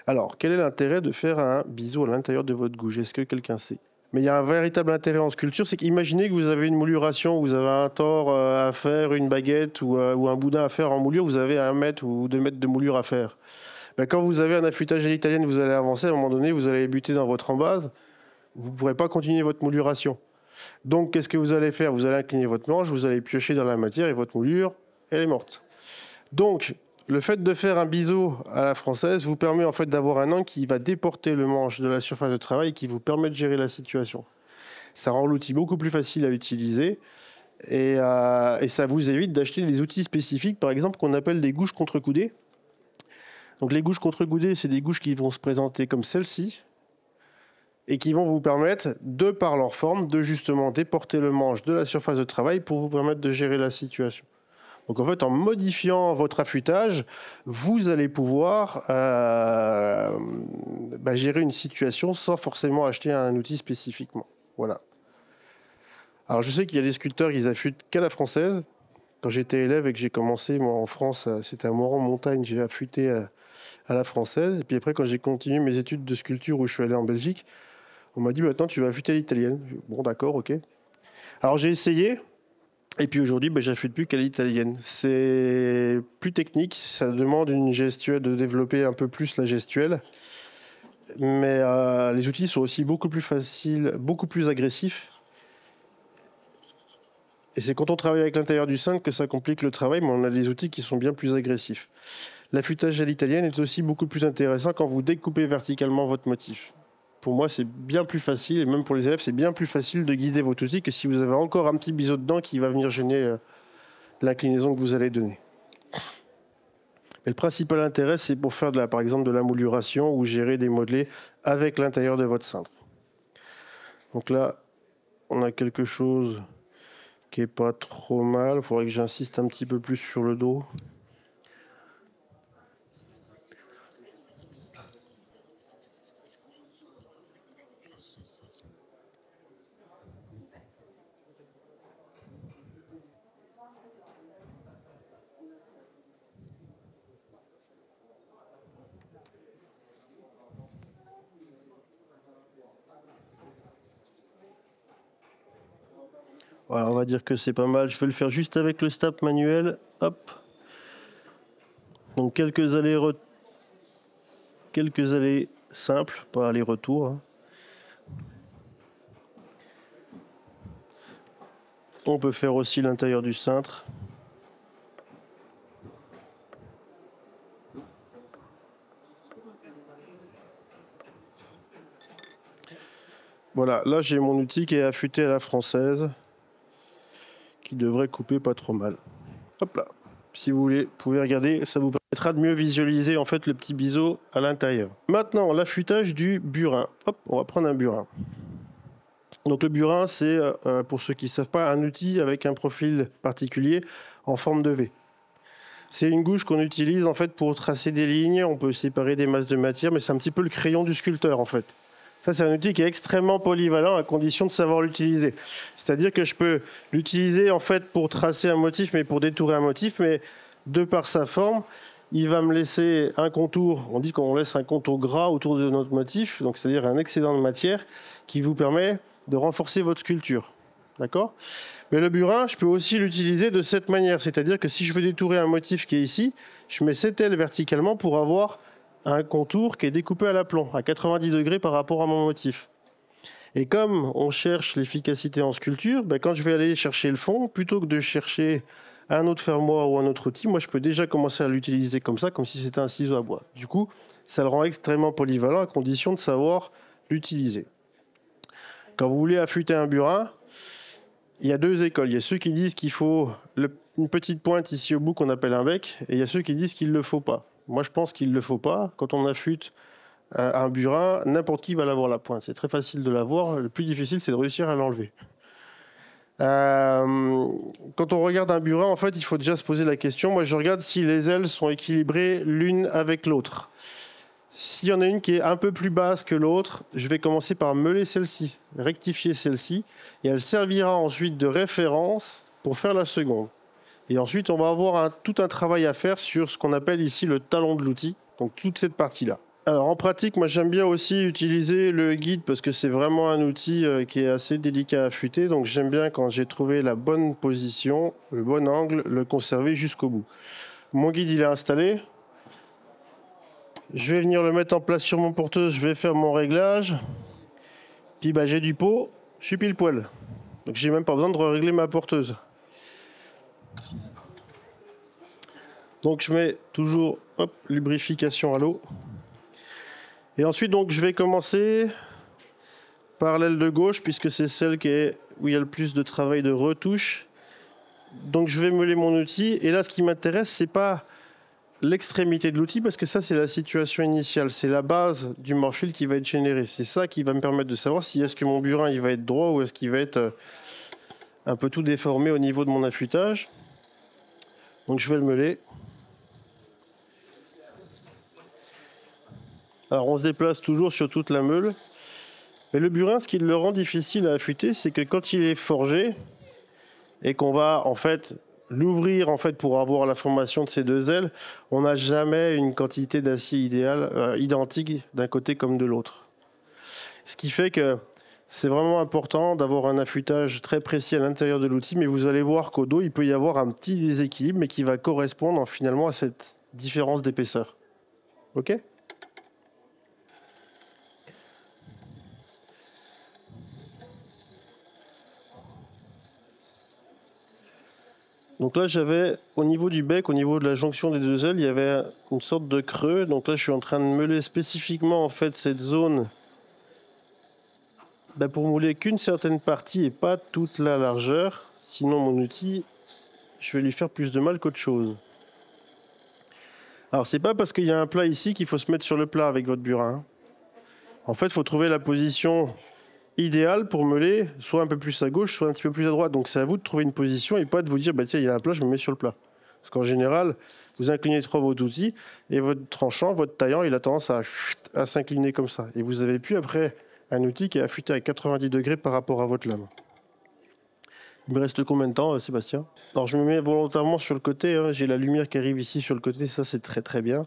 Alors, quel est l'intérêt de faire un biseau à l'intérieur de votre gouge? Est-ce que quelqu'un sait? Mais il y a un véritable intérêt en sculpture, c'est qu'imaginez que vous avez une mouluration, vous avez un tore à faire, une baguette ou un boudin à faire en moulure, vous avez 1 mètre ou 2 mètres de moulure à faire. Ben, quand vous avez un affûtage à l'italienne, vous allez avancer, à un moment donné, vous allez buter dans votre embase, vous ne pourrez pas continuer votre mouluration. Donc, qu'est-ce que vous allez faire? Vous allez incliner votre manche, vous allez piocher dans la matière et votre moulure, elle est morte. Donc, le fait de faire un biseau à la française vous permet en fait d'avoir un angle qui va déporter le manche de la surface de travail et qui vous permet de gérer la situation. Ça rend l'outil beaucoup plus facile à utiliser et ça vous évite d'acheter des outils spécifiques, par exemple, qu'on appelle des gouges contre-coudées. Donc les gouges contre-coudées, c'est des gouges qui vont se présenter comme celle-ci et qui vont vous permettre, de par leur forme, de justement déporter le manche de la surface de travail pour vous permettre de gérer la situation. Donc en fait, en modifiant votre affûtage, vous allez pouvoir gérer une situation sans forcément acheter un outil spécifiquement. Voilà. Alors je sais qu'il y a des sculpteurs qui affûtent qu'à la française. Quand j'étais élève et que j'ai commencé, moi en France, c'était à Moran-Montagne, j'ai affûté à la française. Et puis après, quand j'ai continué mes études de sculpture où je suis allé en Belgique, on m'a dit maintenant tu vas affûter à l'italienne. Bon d'accord, ok. Alors j'ai essayé. Et puis aujourd'hui, j'affûte plus qu'à l'italienne. C'est plus technique, ça demande une gestuelle, de développer un peu plus la gestuelle. Mais les outils sont aussi beaucoup plus faciles, beaucoup plus agressifs. Et c'est quand on travaille avec l'intérieur du cintre que ça complique le travail, mais on a des outils qui sont bien plus agressifs. L'affûtage à l'italienne est aussi beaucoup plus intéressant quand vous découpez verticalement votre motif. Pour moi, c'est bien plus facile, et même pour les élèves, c'est bien plus facile de guider votre outil que si vous avez encore un petit biseau dedans qui va venir gêner l'inclinaison que vous allez donner. Mais le principal intérêt, c'est pour faire, par exemple, de la mouluration ou gérer des modelés avec l'intérieur de votre cintre. Donc là, on a quelque chose qui n'est pas trop mal. Il faudrait que j'insiste un petit peu plus sur le dos. Voilà, on va dire que c'est pas mal. Je vais le faire juste avec le snap manuel. Hop. Donc quelques allées simples, pas aller-retour. Hein. On peut faire aussi l'intérieur du cintre. Voilà, là j'ai mon outil qui est affûté à la française, qui devrait couper pas trop mal. Hop là. Si vous voulez, vous pouvez regarder, ça vous permettra de mieux visualiser en fait le petit biseau à l'intérieur. Maintenant, l'affûtage du burin. Hop, on va prendre un burin. Donc le burin, c'est, pour ceux qui ne savent pas, un outil avec un profil particulier en forme de V. C'est une gouge qu'on utilise en fait pour tracer des lignes, on peut séparer des masses de matière, mais c'est un petit peu le crayon du sculpteur en fait. Ça, c'est un outil qui est extrêmement polyvalent à condition de savoir l'utiliser. C'est-à-dire que je peux l'utiliser en fait pour tracer un motif, mais pour détourer un motif, mais de par sa forme, il va me laisser un contour. On dit qu'on laisse un contour gras autour de notre motif, donc c'est-à-dire un excédent de matière qui vous permet de renforcer votre sculpture. D'accord ? Mais le burin, je peux aussi l'utiliser de cette manière. C'est-à-dire que si je veux détourer un motif qui est ici, je mets cette aile verticalement pour avoir un contour qui est découpé à l'aplomb, à 90 degrés par rapport à mon motif. Et comme on cherche l'efficacité en sculpture, quand je vais aller chercher le fond, plutôt que de chercher un autre fermoir ou un autre outil, moi je peux déjà commencer à l'utiliser comme ça, comme si c'était un ciseau à bois. Du coup, ça le rend extrêmement polyvalent à condition de savoir l'utiliser. Quand vous voulez affûter un burin, il y a deux écoles. Il y a ceux qui disent qu'il faut une petite pointe ici au bout qu'on appelle un bec, et il y a ceux qui disent qu'il ne le faut pas. Moi, je pense qu'il ne le faut pas. Quand on affûte un burin, n'importe qui va l'avoir la pointe. C'est très facile de l'avoir. Le plus difficile, c'est de réussir à l'enlever. Quand on regarde un burin, en fait, il faut déjà se poser la question. Moi, je regarde si les ailes sont équilibrées l'une avec l'autre. S'il y en a une qui est un peu plus basse que l'autre, je vais commencer par meuler celle-ci, rectifier celle-ci, et elle servira ensuite de référence pour faire la seconde. Et ensuite, on va avoir tout un travail à faire sur ce qu'on appelle ici le talon de l'outil, donc toute cette partie-là. Alors en pratique, moi j'aime bien aussi utiliser le guide parce que c'est vraiment un outil qui est assez délicat à affûter. Donc j'aime bien quand j'ai trouvé la bonne position, le bon angle, le conserver jusqu'au bout. Mon guide il est installé. Je vais venir le mettre en place sur mon porteuse, je vais faire mon réglage. Puis bah, j'ai du pot, je suis pile poil. Donc j'ai même pas besoin de régler ma porteuse. Donc je mets toujours lubrification à l'eau. Et ensuite, donc, je vais commencer par l'aile de gauche, puisque c'est celle où il y a le plus de travail de retouche. Donc, je vais meuler mon outil. Et là, ce qui m'intéresse, c'est pas l'extrémité de l'outil, parce que ça, c'est la situation initiale. C'est la base du morphile qui va être générée. C'est ça qui va me permettre de savoir si est-ce que mon burin il va être droit ou est-ce qu'il va être un peu tout déformé au niveau de mon affûtage. Donc, je vais le meuler. Alors on se déplace toujours sur toute la meule. Mais le burin, ce qui le rend difficile à affûter, c'est que quand il est forgé et qu'on va en fait l'ouvrir en fait pour avoir la formation de ces deux ailes, on n'a jamais une quantité d'acier idéale identique d'un côté comme de l'autre. Ce qui fait que c'est vraiment important d'avoir un affûtage très précis à l'intérieur de l'outil, mais vous allez voir qu'au dos, il peut y avoir un petit déséquilibre, mais qui va correspondre finalement à cette différence d'épaisseur. Ok ? Donc là, j'avais au niveau du bec, au niveau de la jonction des deux ailes, il y avait une sorte de creux. Donc là, je suis en train de meuler spécifiquement en fait cette zone pour mouler qu'une certaine partie et pas toute la largeur. Sinon, mon outil, je vais lui faire plus de mal qu'autre chose. Alors, c'est pas parce qu'il y a un plat ici qu'il faut se mettre sur le plat avec votre burin. En fait, il faut trouver la position idéal pour meuler, soit un peu plus à gauche, soit un petit peu plus à droite. Donc c'est à vous de trouver une position et pas de vous dire, bah tiens, il y a un plat, je me mets sur le plat. Parce qu'en général, vous inclinez trop votre outil et votre tranchant, votre taillant, il a tendance à s'incliner comme ça. Et vous avez plus après un outil qui est affûté à 90 degrés par rapport à votre lame. Il me reste combien de temps, Sébastien? Alors je me mets volontairement sur le côté, hein. J'ai la lumière qui arrive ici sur le côté, ça c'est très très bien.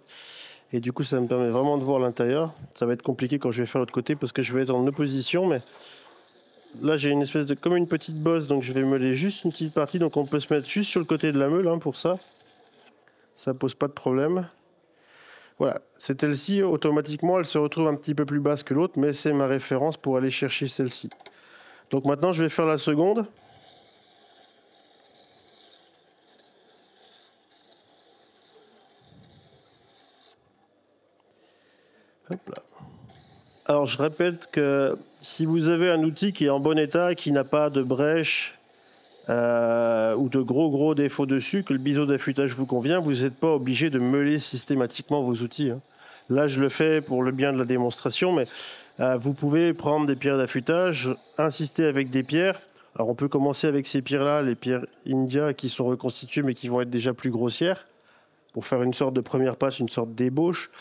Et du coup, ça me permet vraiment de voir l'intérieur. Ça va être compliqué quand je vais faire l'autre côté parce que je vais être en opposition. Mais là, j'ai une espèce de comme une petite bosse. Donc, je vais meuler juste une petite partie. Donc, on peut se mettre juste sur le côté de la meule pour ça. Ça pose pas de problème. Voilà. Celle-ci, automatiquement, elle se retrouve un petit peu plus basse que l'autre. Mais c'est ma référence pour aller chercher celle-ci. Donc, maintenant, je vais faire la seconde. Hop là. Alors je répète que si vous avez un outil qui est en bon état, qui n'a pas de brèche ou de gros défauts dessus, que le biseau d'affûtage vous convient, vous n'êtes pas obligé de meuler systématiquement vos outils. Là je le fais pour le bien de la démonstration, mais vous pouvez prendre des pierres d'affûtage, insister avec des pierres. Alors on peut commencer avec ces pierres-là, les pierres India qui sont reconstituées mais qui vont être déjà plus grossières, pour faire une sorte de première passe, une sorte d'ébauche.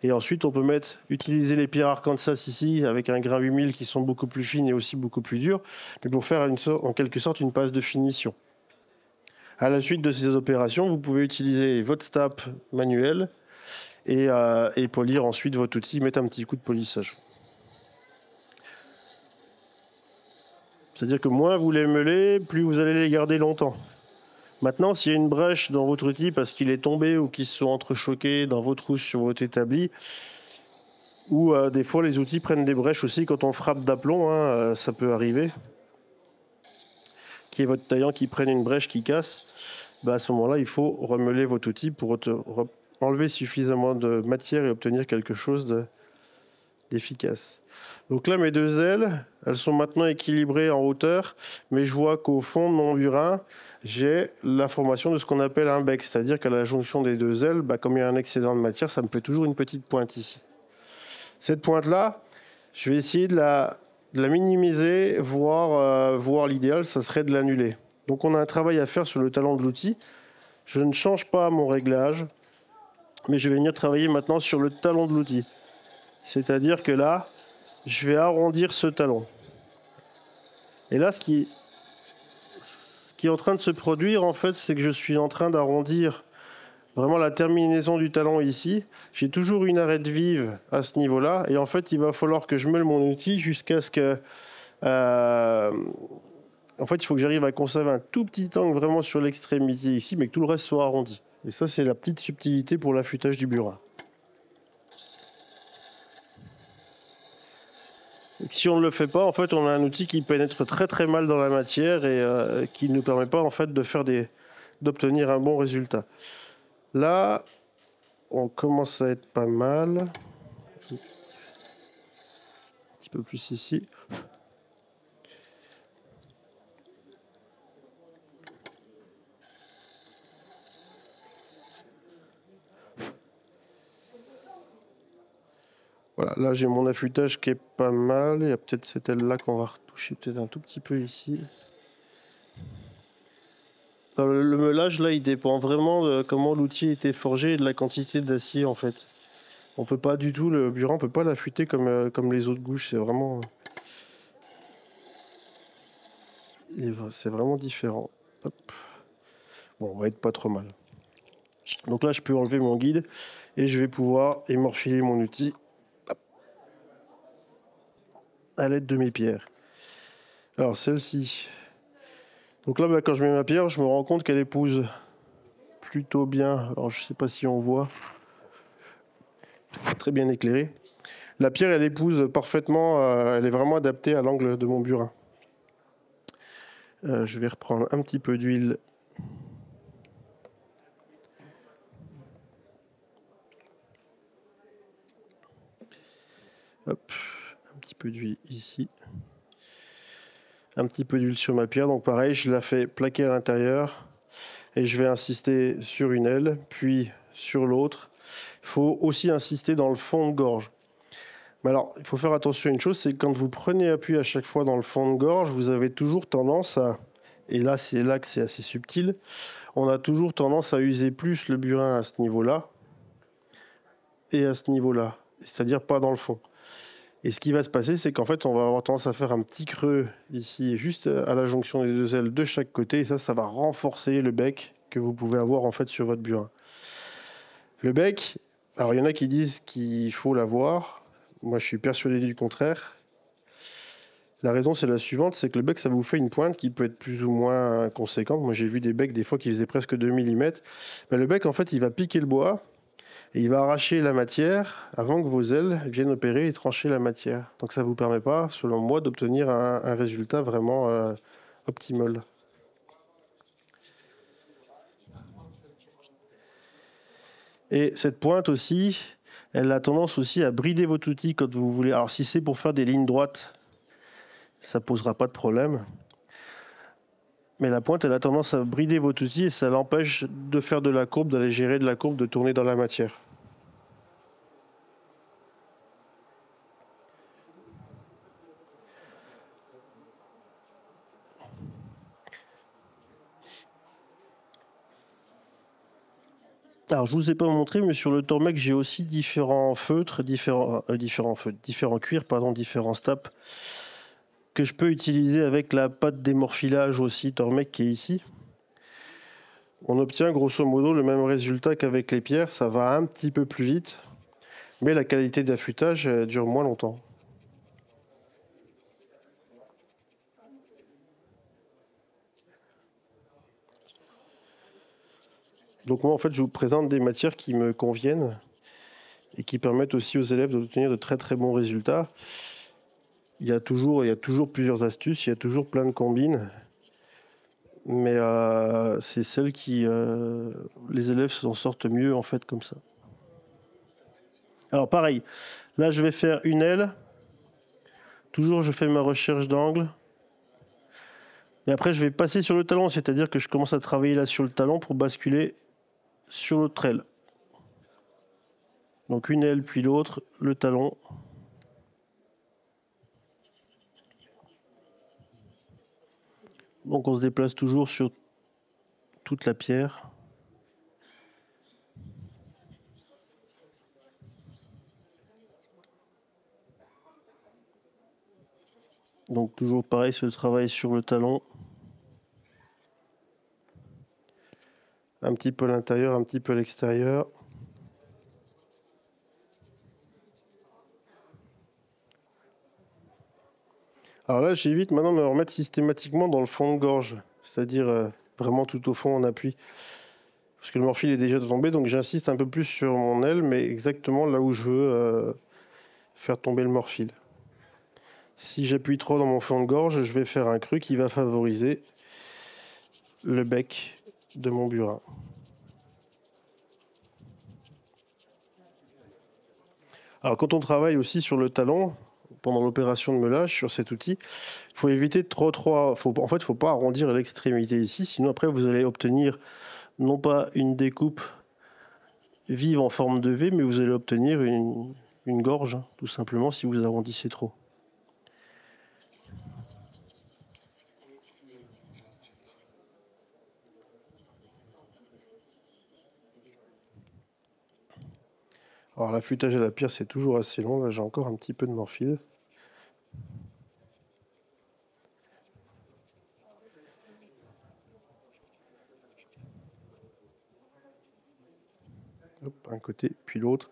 Et ensuite, on peut utiliser les pierres Arkansas ici, avec un grain 8000 qui sont beaucoup plus fines et aussi beaucoup plus dures, mais pour faire en quelque sorte une passe de finition. À la suite de ces opérations, vous pouvez utiliser votre stap manuel et polir ensuite votre outil, mettre un petit coup de polissage. C'est-à-dire que moins vous les meulez, plus vous allez les garder longtemps. Maintenant, s'il y a une brèche dans votre outil parce qu'il est tombé ou qu'ils se sont entrechoqués dans votre trousse sur votre établi, ou des fois les outils prennent des brèches aussi quand on frappe d'aplomb, ça peut arriver. Qu'il y ait votre taillant qui prenne une brèche qui casse, à ce moment-là, il faut remeuler votre outil pour enlever suffisamment de matière et obtenir quelque chose d'efficace. Donc là, mes deux ailes, elles sont maintenant équilibrées en hauteur, mais je vois qu'au fond de mon burin, j'ai la formation de ce qu'on appelle un bec, c'est-à-dire qu'à la jonction des deux ailes, comme il y a un excédent de matière, ça me fait toujours une petite pointe ici. Cette pointe-là, je vais essayer de la minimiser, voire l'idéal, ça serait de l'annuler. Donc on a un travail à faire sur le talon de l'outil. Je ne change pas mon réglage, mais je vais venir travailler maintenant sur le talon de l'outil. C'est-à-dire que là, je vais arrondir ce talon. Et là, ce qui est en train de se produire, en fait, c'est que je suis en train d'arrondir vraiment la terminaison du talon ici. J'ai toujours une arête vive à ce niveau-là. Et en fait, il va falloir que je meule mon outil jusqu'à ce que... en fait, il faut que j'arrive à conserver un tout petit angle vraiment sur l'extrémité ici, mais que tout le reste soit arrondi. Et ça, c'est la petite subtilité pour l'affûtage du burin. Si on ne le fait pas, en fait, on a un outil qui pénètre très très mal dans la matière et qui ne nous permet pas en fait d'obtenir un bon résultat. Là, on commence à être pas mal. Un petit peu plus ici. Voilà, là j'ai mon affûtage qui est pas mal. Il y a peut-être cette aile-là qu'on va retoucher peut-être un tout petit peu ici. Le meulage, là, il dépend vraiment de comment l'outil a été forgé et de la quantité d'acier, en fait. On peut pas du tout, le burin, on peut pas l'affûter comme les autres gouges. C'est vraiment... c'est vraiment différent. Hop. Bon, on va être pas trop mal. Donc là, je peux enlever mon guide et je vais pouvoir émorfiller mon outil à l'aide de mes pierres. Alors celle-ci. Donc là, quand je mets ma pierre, je me rends compte qu'elle épouse plutôt bien. Alors je sais pas si on voit. Très bien éclairé. La pierre, elle épouse parfaitement. Elle est vraiment adaptée à l'angle de mon burin. Je vais reprendre un petit peu d'huile. Hop, un petit peu d'huile ici. Un petit peu d'huile sur ma pierre. Donc pareil, je la fais plaquer à l'intérieur. Et je vais insister sur une aile, puis sur l'autre. Il faut aussi insister dans le fond de gorge. Mais alors, il faut faire attention à une chose, c'est que quand vous prenez appui à chaque fois dans le fond de gorge, vous avez toujours tendance à... Et là, c'est là que c'est assez subtil. On a toujours tendance à user plus le burin à ce niveau-là et à ce niveau-là. C'est-à-dire pas dans le fond. Et ce qui va se passer, c'est qu'en fait, on va avoir tendance à faire un petit creux ici, juste à la jonction des deux ailes de chaque côté. Et ça va renforcer le bec que vous pouvez avoir en fait sur votre burin. Le bec, alors il y en a qui disent qu'il faut l'avoir. Moi, je suis persuadé du contraire. La raison, c'est la suivante, c'est que le bec, ça vous fait une pointe qui peut être plus ou moins conséquente. Moi, j'ai vu des becs des fois qui faisaient presque 2 mm. Mais le bec, en fait, il va piquer le bois et il va arracher la matière avant que vos ailes viennent opérer et trancher la matière. Donc ça ne vous permet pas, selon moi, d'obtenir un résultat vraiment optimal. Et cette pointe aussi, elle a tendance aussi à brider votre outil quand vous voulez. Alors si c'est pour faire des lignes droites, ça ne posera pas de problème. Mais la pointe, elle a tendance à brider votre outil et ça l'empêche de faire de la courbe, d'aller gérer de la courbe, de tourner dans la matière. Alors, je ne vous ai pas montré, mais sur le Tormek, j'ai aussi différents feutres, différents cuirs, différents stapes que je peux utiliser avec la pâte d'émorfilage aussi Tormek qui est ici. On obtient grosso modo le même résultat qu'avec les pierres, ça va un petit peu plus vite, mais la qualité d'affûtage dure moins longtemps. Donc moi, en fait, je vous présente des matières qui me conviennent et qui permettent aussi aux élèves d'obtenir de très très bons résultats. Il y a toujours plusieurs astuces, il y a toujours plein de combines, mais c'est celles qui les élèves s'en sortent mieux en fait comme ça. Alors pareil, là je vais faire une aile. Toujours je fais ma recherche d'angle. Et après je vais passer sur le talon, c'est-à-dire que je commence à travailler là sur le talon pour basculer sur l'autre aile. Donc une aile puis l'autre, le talon. Donc on se déplace toujours sur toute la pierre. Donc toujours pareil, ce travail sur le talon. Un petit peu à l'intérieur, un petit peu à l'extérieur. Alors là, j'évite maintenant de me remettre systématiquement dans le fond de gorge, c'est-à-dire vraiment tout au fond en appui. Parce que le morphile est déjà tombé, donc j'insiste un peu plus sur mon aile, mais exactement là où je veux faire tomber le morphile. Si j'appuie trop dans mon fond de gorge, je vais faire un creux qui va favoriser le bec de mon burin. Alors quand on travaille aussi sur le talon, pendant l'opération de meulage sur cet outil, il faut éviter de en fait, il ne faut pas arrondir l'extrémité ici, sinon après vous allez obtenir non pas une découpe vive en forme de V, mais vous allez obtenir une gorge, tout simplement, si vous arrondissez trop. Alors l'affûtage à la pierre, c'est toujours assez long. Là, j'ai encore un petit peu de morphile. Hop, un côté, puis l'autre.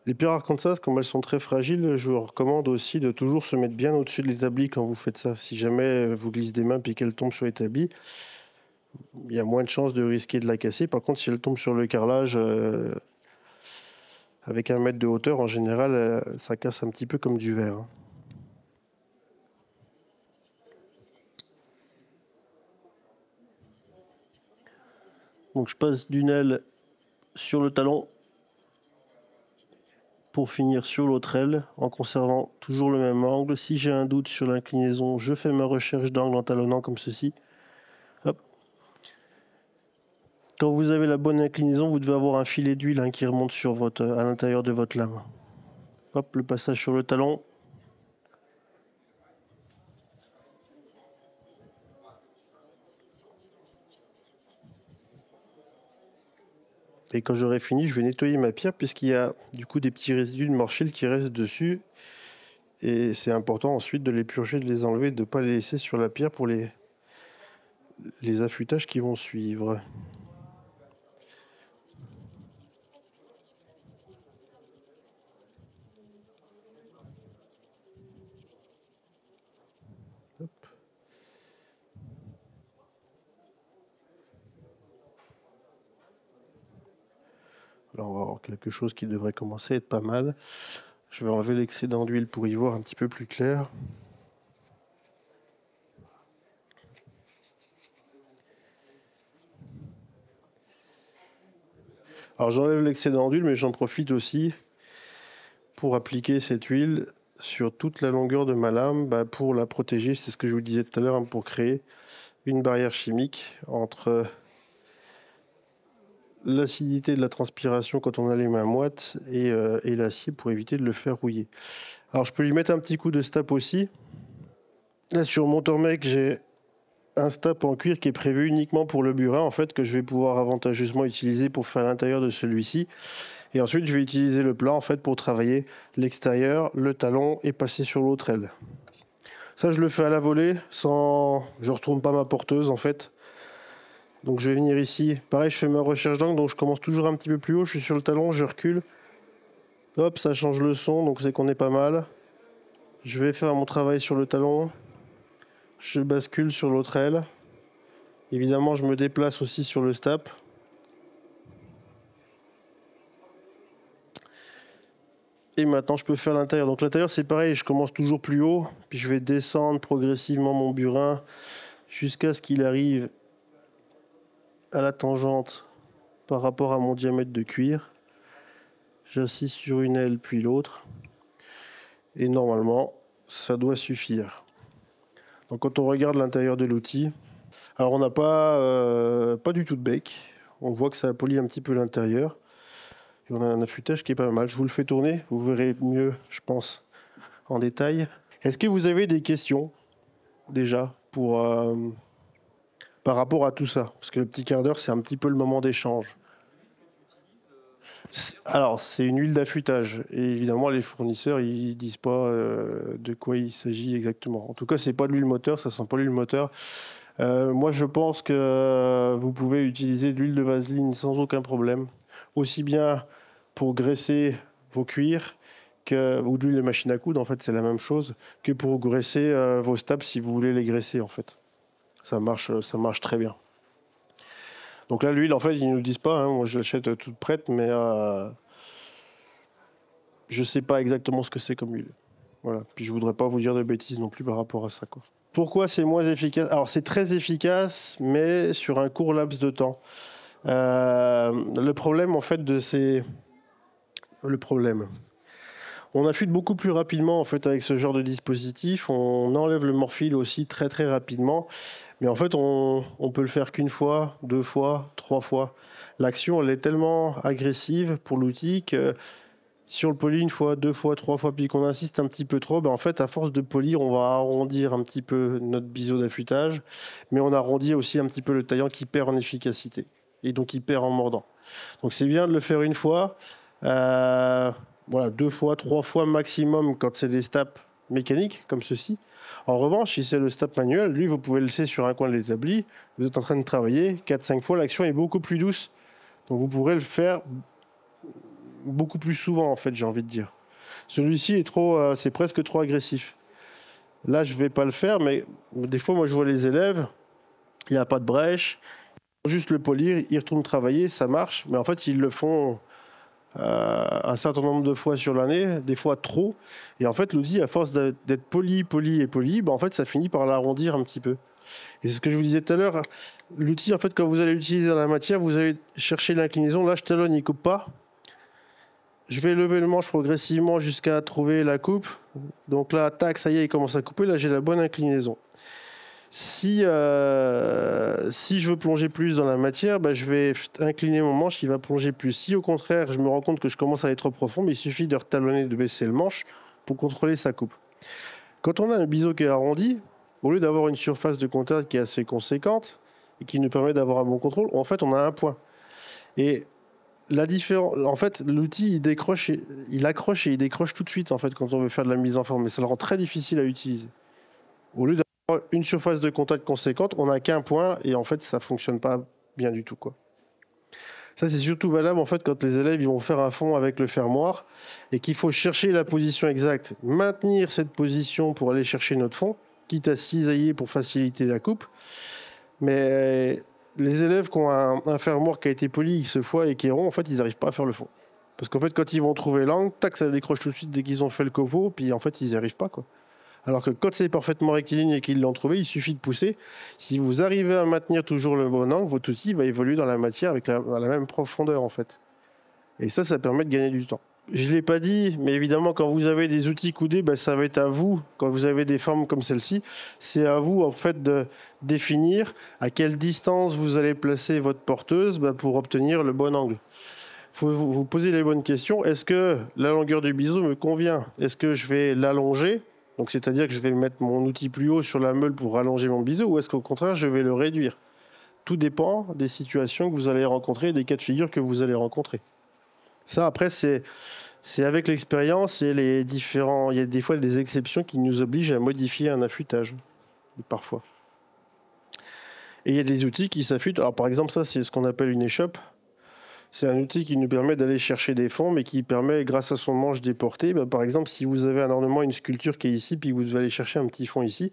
Les pierres Arkansas, comme elles sont très fragiles, je vous recommande aussi de toujours se mettre bien au-dessus de l'établi quand vous faites ça. Si jamais vous glissez des mains et qu'elles tombent sur l'établi, il y a moins de chances de risquer de la casser. Par contre, si elle tombe sur le carrelage avec 1 mètre de hauteur, en général, ça casse un petit peu comme du verre. Donc je passe d'une aile sur le talon pour finir sur l'autre aile en conservant toujours le même angle. Si j'ai un doute sur l'inclinaison, je fais ma recherche d'angle en talonnant comme ceci. Hop. Quand vous avez la bonne inclinaison, vous devez avoir un filet d'huile qui remonte sur à l'intérieur de votre lame. Hop, le passage sur le talon. Et quand j'aurai fini, je vais nettoyer ma pierre puisqu'il y a du coup des petits résidus de morphile qui restent dessus. Et c'est important ensuite de les purger, de les enlever, de ne pas les laisser sur la pierre pour les affûtages qui vont suivre. Hop. Là, on va avoir quelque chose qui devrait commencer à être pas mal. Je vais enlever l'excédent d'huile pour y voir un petit peu plus clair. Alors j'enlève l'excédent d'huile, mais j'en profite aussi pour appliquer cette huile sur toute la longueur de ma lame pour la protéger. C'est ce que je vous disais tout à l'heure, pour créer une barrière chimique entre l'acidité de la transpiration quand on a les mains moites et l'acier pour éviter de le faire rouiller. Alors je peux lui mettre un petit coup de stap aussi. Là sur mon Tormek, j'ai un stap en cuir qui est prévu uniquement pour le burin, en fait, que je vais pouvoir avantageusement utiliser pour faire l'intérieur de celui-ci. Et ensuite, je vais utiliser le plat, en fait, pour travailler l'extérieur, le talon et passer sur l'autre aile. Ça, je le fais à la volée, sans... Je retourne pas ma porteuse, en fait. Donc, je vais venir ici. Pareil, je fais ma recherche d'angle, donc je commence toujours un petit peu plus haut. Je suis sur le talon, je recule. Hop, ça change le son, donc c'est qu'on est pas mal. Je vais faire mon travail sur le talon. Je bascule sur l'autre aile. Évidemment, je me déplace aussi sur le stap. Et maintenant, je peux faire l'intérieur. Donc l'intérieur, c'est pareil, je commence toujours plus haut, puis je vais descendre progressivement mon burin jusqu'à ce qu'il arrive à la tangente par rapport à mon diamètre de cuir. J'insiste sur une aile, puis l'autre. Et normalement, ça doit suffire. Donc quand on regarde l'intérieur de l'outil, alors on n'a pas du tout de bec. On voit que ça a poli un petit peu l'intérieur. Et on a un affûtage qui est pas mal. Je vous le fais tourner, vous verrez mieux, je pense, en détail. Est-ce que vous avez des questions déjà pour par rapport à tout ça. Parce que le petit quart d'heure, c'est un petit peu le moment d'échange. Alors, c'est une huile d'affûtage. Et évidemment, les fournisseurs, ils disent pas de quoi il s'agit exactement. En tout cas, c'est pas de l'huile moteur, ça sent pas l'huile moteur. Moi, je pense que vous pouvez utiliser de l'huile de vaseline sans aucun problème. Aussi bien pour graisser vos cuirs ou de l'huile de machine à coudre, en fait, c'est la même chose, que pour graisser vos stabs si vous voulez les graisser, en fait. Ça marche très bien. Donc là, l'huile, en fait, ils ne nous disent pas. Hein, moi, je l'achète toute prête, mais je ne sais pas exactement ce que c'est comme huile. Voilà. Puis je voudrais pas vous dire de bêtises non plus par rapport à ça, quoi. Pourquoi c'est moins efficace? Alors, c'est très efficace, mais sur un court laps de temps. Le problème, en fait, Le problème... On affûte beaucoup plus rapidement en fait avec ce genre de dispositif. On enlève le morphile aussi très très rapidement. Mais en fait, on peut le faire qu'une fois, 2 fois, 3 fois. L'action, elle est tellement agressive pour l'outil que si on le polit 1 fois, 2 fois, 3 fois, puis qu'on insiste un petit peu trop, ben en fait, à force de polir, on va arrondir un petit peu notre biseau d'affûtage. Mais on arrondit aussi un petit peu le taillant qui perd en efficacité. Et donc, il perd en mordant. Donc, c'est bien de le faire 1 fois. Voilà, 2 fois, 3 fois maximum quand c'est des staps mécaniques comme ceci. En revanche, si c'est le stap manuel, lui, vous pouvez le laisser sur un coin de l'établi. Vous êtes en train de travailler, 4-5 fois, l'action est beaucoup plus douce. Donc vous pourrez le faire beaucoup plus souvent, en fait, j'ai envie de dire. Celui-ci est c'est presque trop agressif. Là, je ne vais pas le faire, mais des fois, moi, je vois les élèves, il n'y a pas de brèche, ils font juste le polir, ils retournent travailler, ça marche, mais en fait, ils le font un certain nombre de fois sur l'année, des fois trop. Et en fait, l'outil, à force d'être poli, en fait, ça finit par l'arrondir un petit peu. Et c'est ce que je vous disais tout à l'heure. L'outil, en fait, quand vous allez l'utiliser dans la matière, vous allez chercher l'inclinaison. Là, je talonne, il ne coupe pas. Je vais lever le manche progressivement jusqu'à trouver la coupe. Donc là, tac, ça y est, il commence à couper. Là, j'ai la bonne inclinaison. Si je veux plonger plus dans la matière, je vais incliner mon manche, il va plonger plus. Si au contraire, je me rends compte que je commence à aller trop profond, il suffit de retalonner, de baisser le manche pour contrôler sa coupe. Quand on a un biseau qui est arrondi, au lieu d'avoir une surface de contact qui est assez conséquente et qui nous permet d'avoir un bon contrôle, en fait, on a un point. Et la différence, en fait, l'outil, il accroche et il décroche tout de suite, en fait, quand on veut faire de la mise en forme. Mais ça le rend très difficile à utiliser. Au lieu d'avoir une surface de contact conséquente, on n'a qu'un point et en fait, ça ne fonctionne pas bien du tout, quoi. Ça, c'est surtout valable en fait quand les élèves ils vont faire un fond avec le fermoir et qu'il faut chercher la position exacte, maintenir cette position pour aller chercher notre fond, quitte à cisailler pour faciliter la coupe. Mais les élèves qui ont un fermoir qui a été poli X fois et qui est rond, en fait, ils n'arrivent pas à faire le fond. Parce qu'en fait, quand ils vont trouver l'angle, tac, ça décroche tout de suite dès qu'ils ont fait le copeau, puis en fait, ils n'y arrivent pas, quoi. Alors que quand c'est parfaitement rectiligne et qu'ils l'ont trouvé, il suffit de pousser. Si vous arrivez à maintenir toujours le bon angle, votre outil va évoluer dans la matière avec à la même profondeur, en fait. Et ça permet de gagner du temps. Je ne l'ai pas dit, mais évidemment, quand vous avez des outils coudés, ça va être à vous, quand vous avez des formes comme celle-ci, c'est à vous, en fait, de définir à quelle distance vous allez placer votre porteuse pour obtenir le bon angle. Il faut vous poser les bonnes questions. Est-ce que la longueur du biseau me convient? Est-ce que je vais l'allonger? Donc, c'est-à-dire que je vais mettre mon outil plus haut sur la meule pour rallonger mon biseau, ou est-ce qu'au contraire, je vais le réduire? Tout dépend des situations que vous allez rencontrer, des cas de figure que vous allez rencontrer. Ça, après, c'est avec l'expérience et il y a des fois des exceptions qui nous obligent à modifier un affûtage, parfois. Et il y a des outils qui s'affûtent. Alors, par exemple, ça, c'est ce qu'on appelle une échoppe. C'est un outil qui nous permet d'aller chercher des fonds, mais qui permet, grâce à son manche déporté, par exemple, si vous avez un ornement, une sculpture qui est ici, puis vous devez aller chercher un petit fond ici,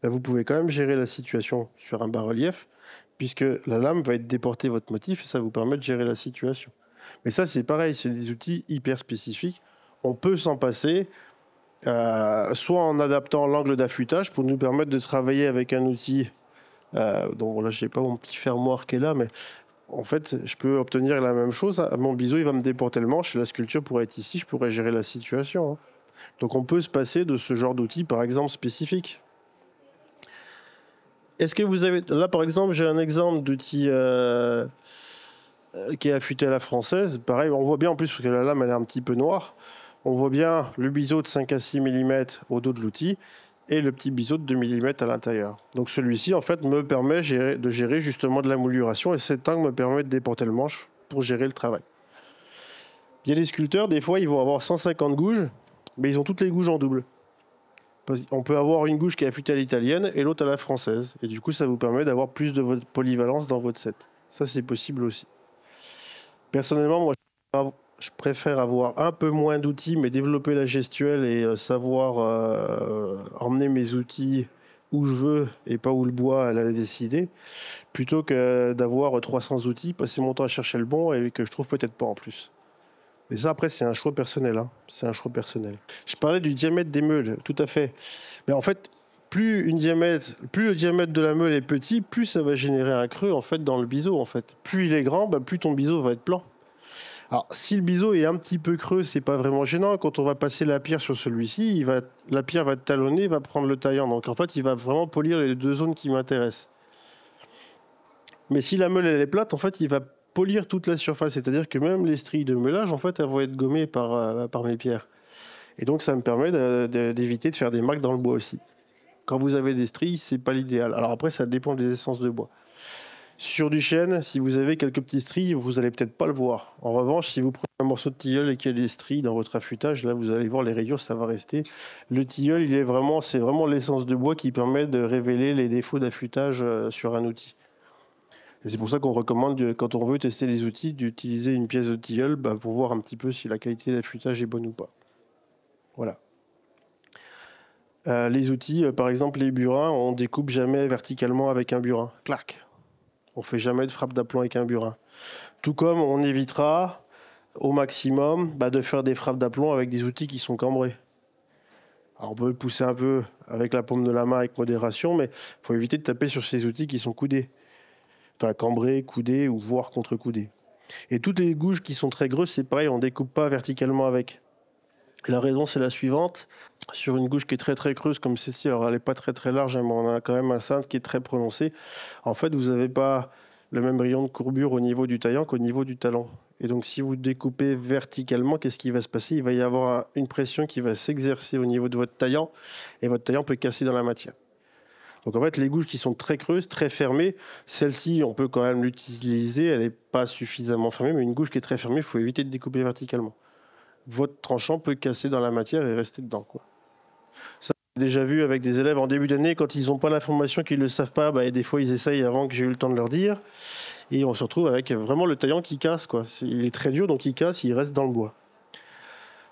vous pouvez quand même gérer la situation sur un bas-relief, puisque la lame va être déporter votre motif, et ça vous permet de gérer la situation. Mais ça, c'est pareil, c'est des outils hyper spécifiques. On peut s'en passer, soit en adaptant l'angle d'affûtage pour nous permettre de travailler avec un outil. Donc là, je n'ai pas mon petit fermoir qui est là, mais en fait, je peux obtenir la même chose. Mon biseau, il va me déporter le manche, et la sculpture pourrait être ici, je pourrais gérer la situation, hein. Donc on peut se passer de ce genre d'outil, par exemple, spécifique. Est-ce que vous avez... Là, par exemple, j'ai un exemple d'outil qui est affûté à la française. Pareil, on voit bien en plus, parce que la lame, elle est un petit peu noire. On voit bien le biseau de 5 à 6 mm au dos de l'outil. et le petit biseau de 2 mm à l'intérieur. Donc celui-ci, en fait, me permet de gérer justement de la mouluration, et cet angle me permet de déporter le manche pour gérer le travail. Il y a des sculpteurs, des fois, ils vont avoir 150 gouges, mais ils ont toutes les gouges en double. On peut avoir une gouge qui est affûtée à l'italienne et l'autre à la française. Et du coup, ça vous permet d'avoir plus de polyvalence dans votre set. Ça, c'est possible aussi. Personnellement, moi, je préfère avoir un peu moins d'outils, mais développer la gestuelle et savoir emmener mes outils où je veux et pas où le bois elle a décidé, plutôt que d'avoir 300 outils, passer mon temps à chercher le bon et que je trouve peut-être pas en plus. Mais ça, après, c'est un choix personnel. Hein. C'est un choix personnel. Je parlais du diamètre des meules, tout à fait. Mais en fait, plus le diamètre de la meule est petit, plus ça va générer un creux en fait, dans le biseau. En fait. Plus il est grand, plus ton biseau va être plan. Alors, si le biseau est un petit peu creux, c'est pas vraiment gênant. Quand on va passer la pierre sur celui-ci, la pierre va talonner, va prendre le taillant. Donc, en fait, il va vraiment polir les deux zones qui m'intéressent. Mais si la meule elle est plate, en fait, il va polir toute la surface. C'est-à-dire que même les stries de meulage, en fait, elles vont être gommées par mes pierres. Et donc, ça me permet d'éviter de faire des marques dans le bois aussi. Quand vous avez des stries, c'est pas l'idéal. Alors après, ça dépend des essences de bois. Sur du chêne, si vous avez quelques petits stries, vous allez peut-être pas le voir. En revanche, si vous prenez un morceau de tilleul et qu'il y a des stries dans votre affûtage, là, vous allez voir les rayures, ça va rester. Le tilleul, c'est vraiment l'essence de bois qui permet de révéler les défauts d'affûtage sur un outil. Et c'est pour ça qu'on recommande, quand on veut tester les outils, d'utiliser une pièce de tilleul pour voir un petit peu si la qualité d'affûtage est bonne ou pas. Voilà. Les outils, par exemple les burins, on découpe jamais verticalement avec un burin. Clac. On fait jamais de frappe d'aplomb avec un burin. Tout comme on évitera au maximum de faire des frappes d'aplomb avec des outils qui sont cambrés. Alors on peut le pousser un peu avec la paume de la main avec modération, mais il faut éviter de taper sur ces outils qui sont coudés. Enfin cambrés, coudés ou voire contre-coudés. Et toutes les gouges qui sont très grosses, c'est pareil, on ne découpe pas verticalement avec. Et la raison, c'est la suivante. Sur une gouge qui est très très creuse comme celle-ci, alors elle n'est pas très très large, mais on a quand même un cintre qui est très prononcé. En fait, vous n'avez pas le même rayon de courbure au niveau du taillant qu'au niveau du talon. Et donc, si vous découpez verticalement, qu'est-ce qui va se passer? Il va y avoir une pression qui va s'exercer au niveau de votre taillant, et votre taillant peut casser dans la matière. Donc en fait, les gouges qui sont très creuses, très fermées, celle-ci, on peut quand même l'utiliser, elle n'est pas suffisamment fermée, mais une gouge qui est très fermée, il faut éviter de découper verticalement. Votre tranchant peut casser dans la matière et rester dedans, quoi. Ça, j'ai déjà vu avec des élèves en début d'année, quand ils n'ont pas l'information, qu'ils ne le savent pas, et des fois ils essayent avant que j'ai eu le temps de leur dire, et on se retrouve avec vraiment le taillant qui casse, quoi. Il est très dur, donc il casse, il reste dans le bois.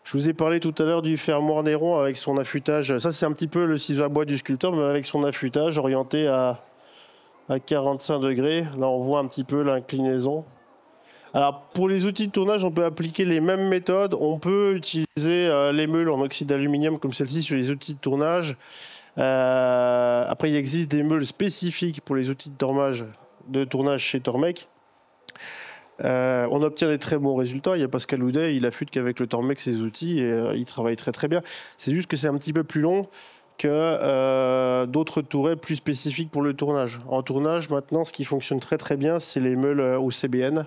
Je vous ai parlé tout à l'heure du fermoir Néron avec son affûtage. Ça, c'est un petit peu le ciseau à bois du sculpteur, mais avec son affûtage orienté à 45 degrés. Là, on voit un petit peu l'inclinaison. Alors, pour les outils de tournage, on peut appliquer les mêmes méthodes. On peut utiliser les meules en oxyde d'aluminium comme celle-ci sur les outils de tournage. Après, il existe des meules spécifiques pour les outils de tournage chez Tormek. On obtient des très bons résultats. Il y a Pascal Houdet, il affûte qu'avec le Tormek ses outils et il travaille très très bien. C'est juste que c'est un petit peu plus long que d'autres tourets plus spécifiques pour le tournage. En tournage, maintenant, ce qui fonctionne très très bien, c'est les meules au CBN.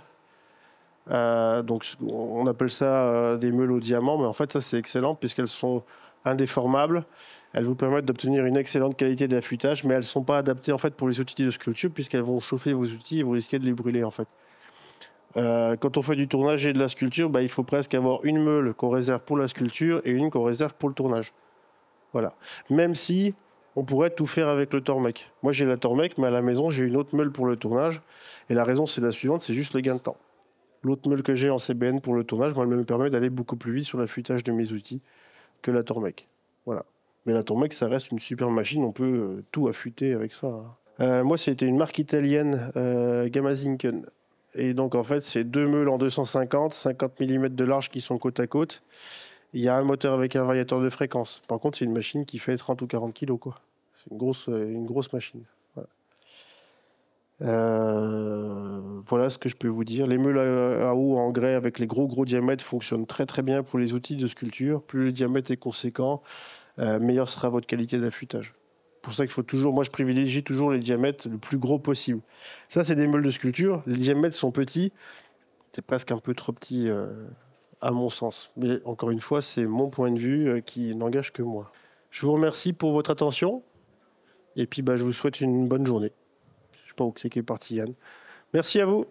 Donc on appelle ça des meules au diamant, mais en fait ça c'est excellent puisqu'elles sont indéformables. Elles vous permettent d'obtenir une excellente qualité d'affûtage, mais elles ne sont pas adaptées en fait pour les outils de sculpture puisqu'elles vont chauffer vos outils et vous risquez de les brûler en fait. Quand on fait du tournage et de la sculpture, il faut presque avoir une meule qu'on réserve pour la sculpture et une qu'on réserve pour le tournage. Voilà. Même si on pourrait tout faire avec le Tormek. Moi j'ai la Tormek, mais à la maison j'ai une autre meule pour le tournage. Et la raison c'est la suivante, c'est juste le gain de temps. L'autre meule que j'ai en CBN pour le tournage, elle me permet d'aller beaucoup plus vite sur l'affûtage de mes outils que la Tormek. Voilà. Mais la Tormek, ça reste une super machine, on peut tout affûter avec ça. Moi, c'était une marque italienne, Gamazinken. Et donc, en fait, c'est deux meules en 250, 50 mm de large qui sont côte à côte. Il y a un moteur avec un variateur de fréquence. Par contre, c'est une machine qui fait 30 ou 40 kg, quoi. C'est une grosse machine. Voilà ce que je peux vous dire. Les meules à eau en grès avec les gros diamètres fonctionnent très très bien pour les outils de sculpture. Plus le diamètre est conséquent, meilleure sera votre qualité d'affûtage. Pour ça qu'il faut toujours, moi je privilégie toujours les diamètres le plus gros possible. Ça c'est des meules de sculpture, les diamètres sont petits, c'est presque un peu trop petit à mon sens. Mais encore une fois, c'est mon point de vue qui n'engage que moi. Je vous remercie pour votre attention. Et puis, je vous souhaite une bonne journée. Je ne sais pas où c'est qui est parti, Yann. Merci à vous.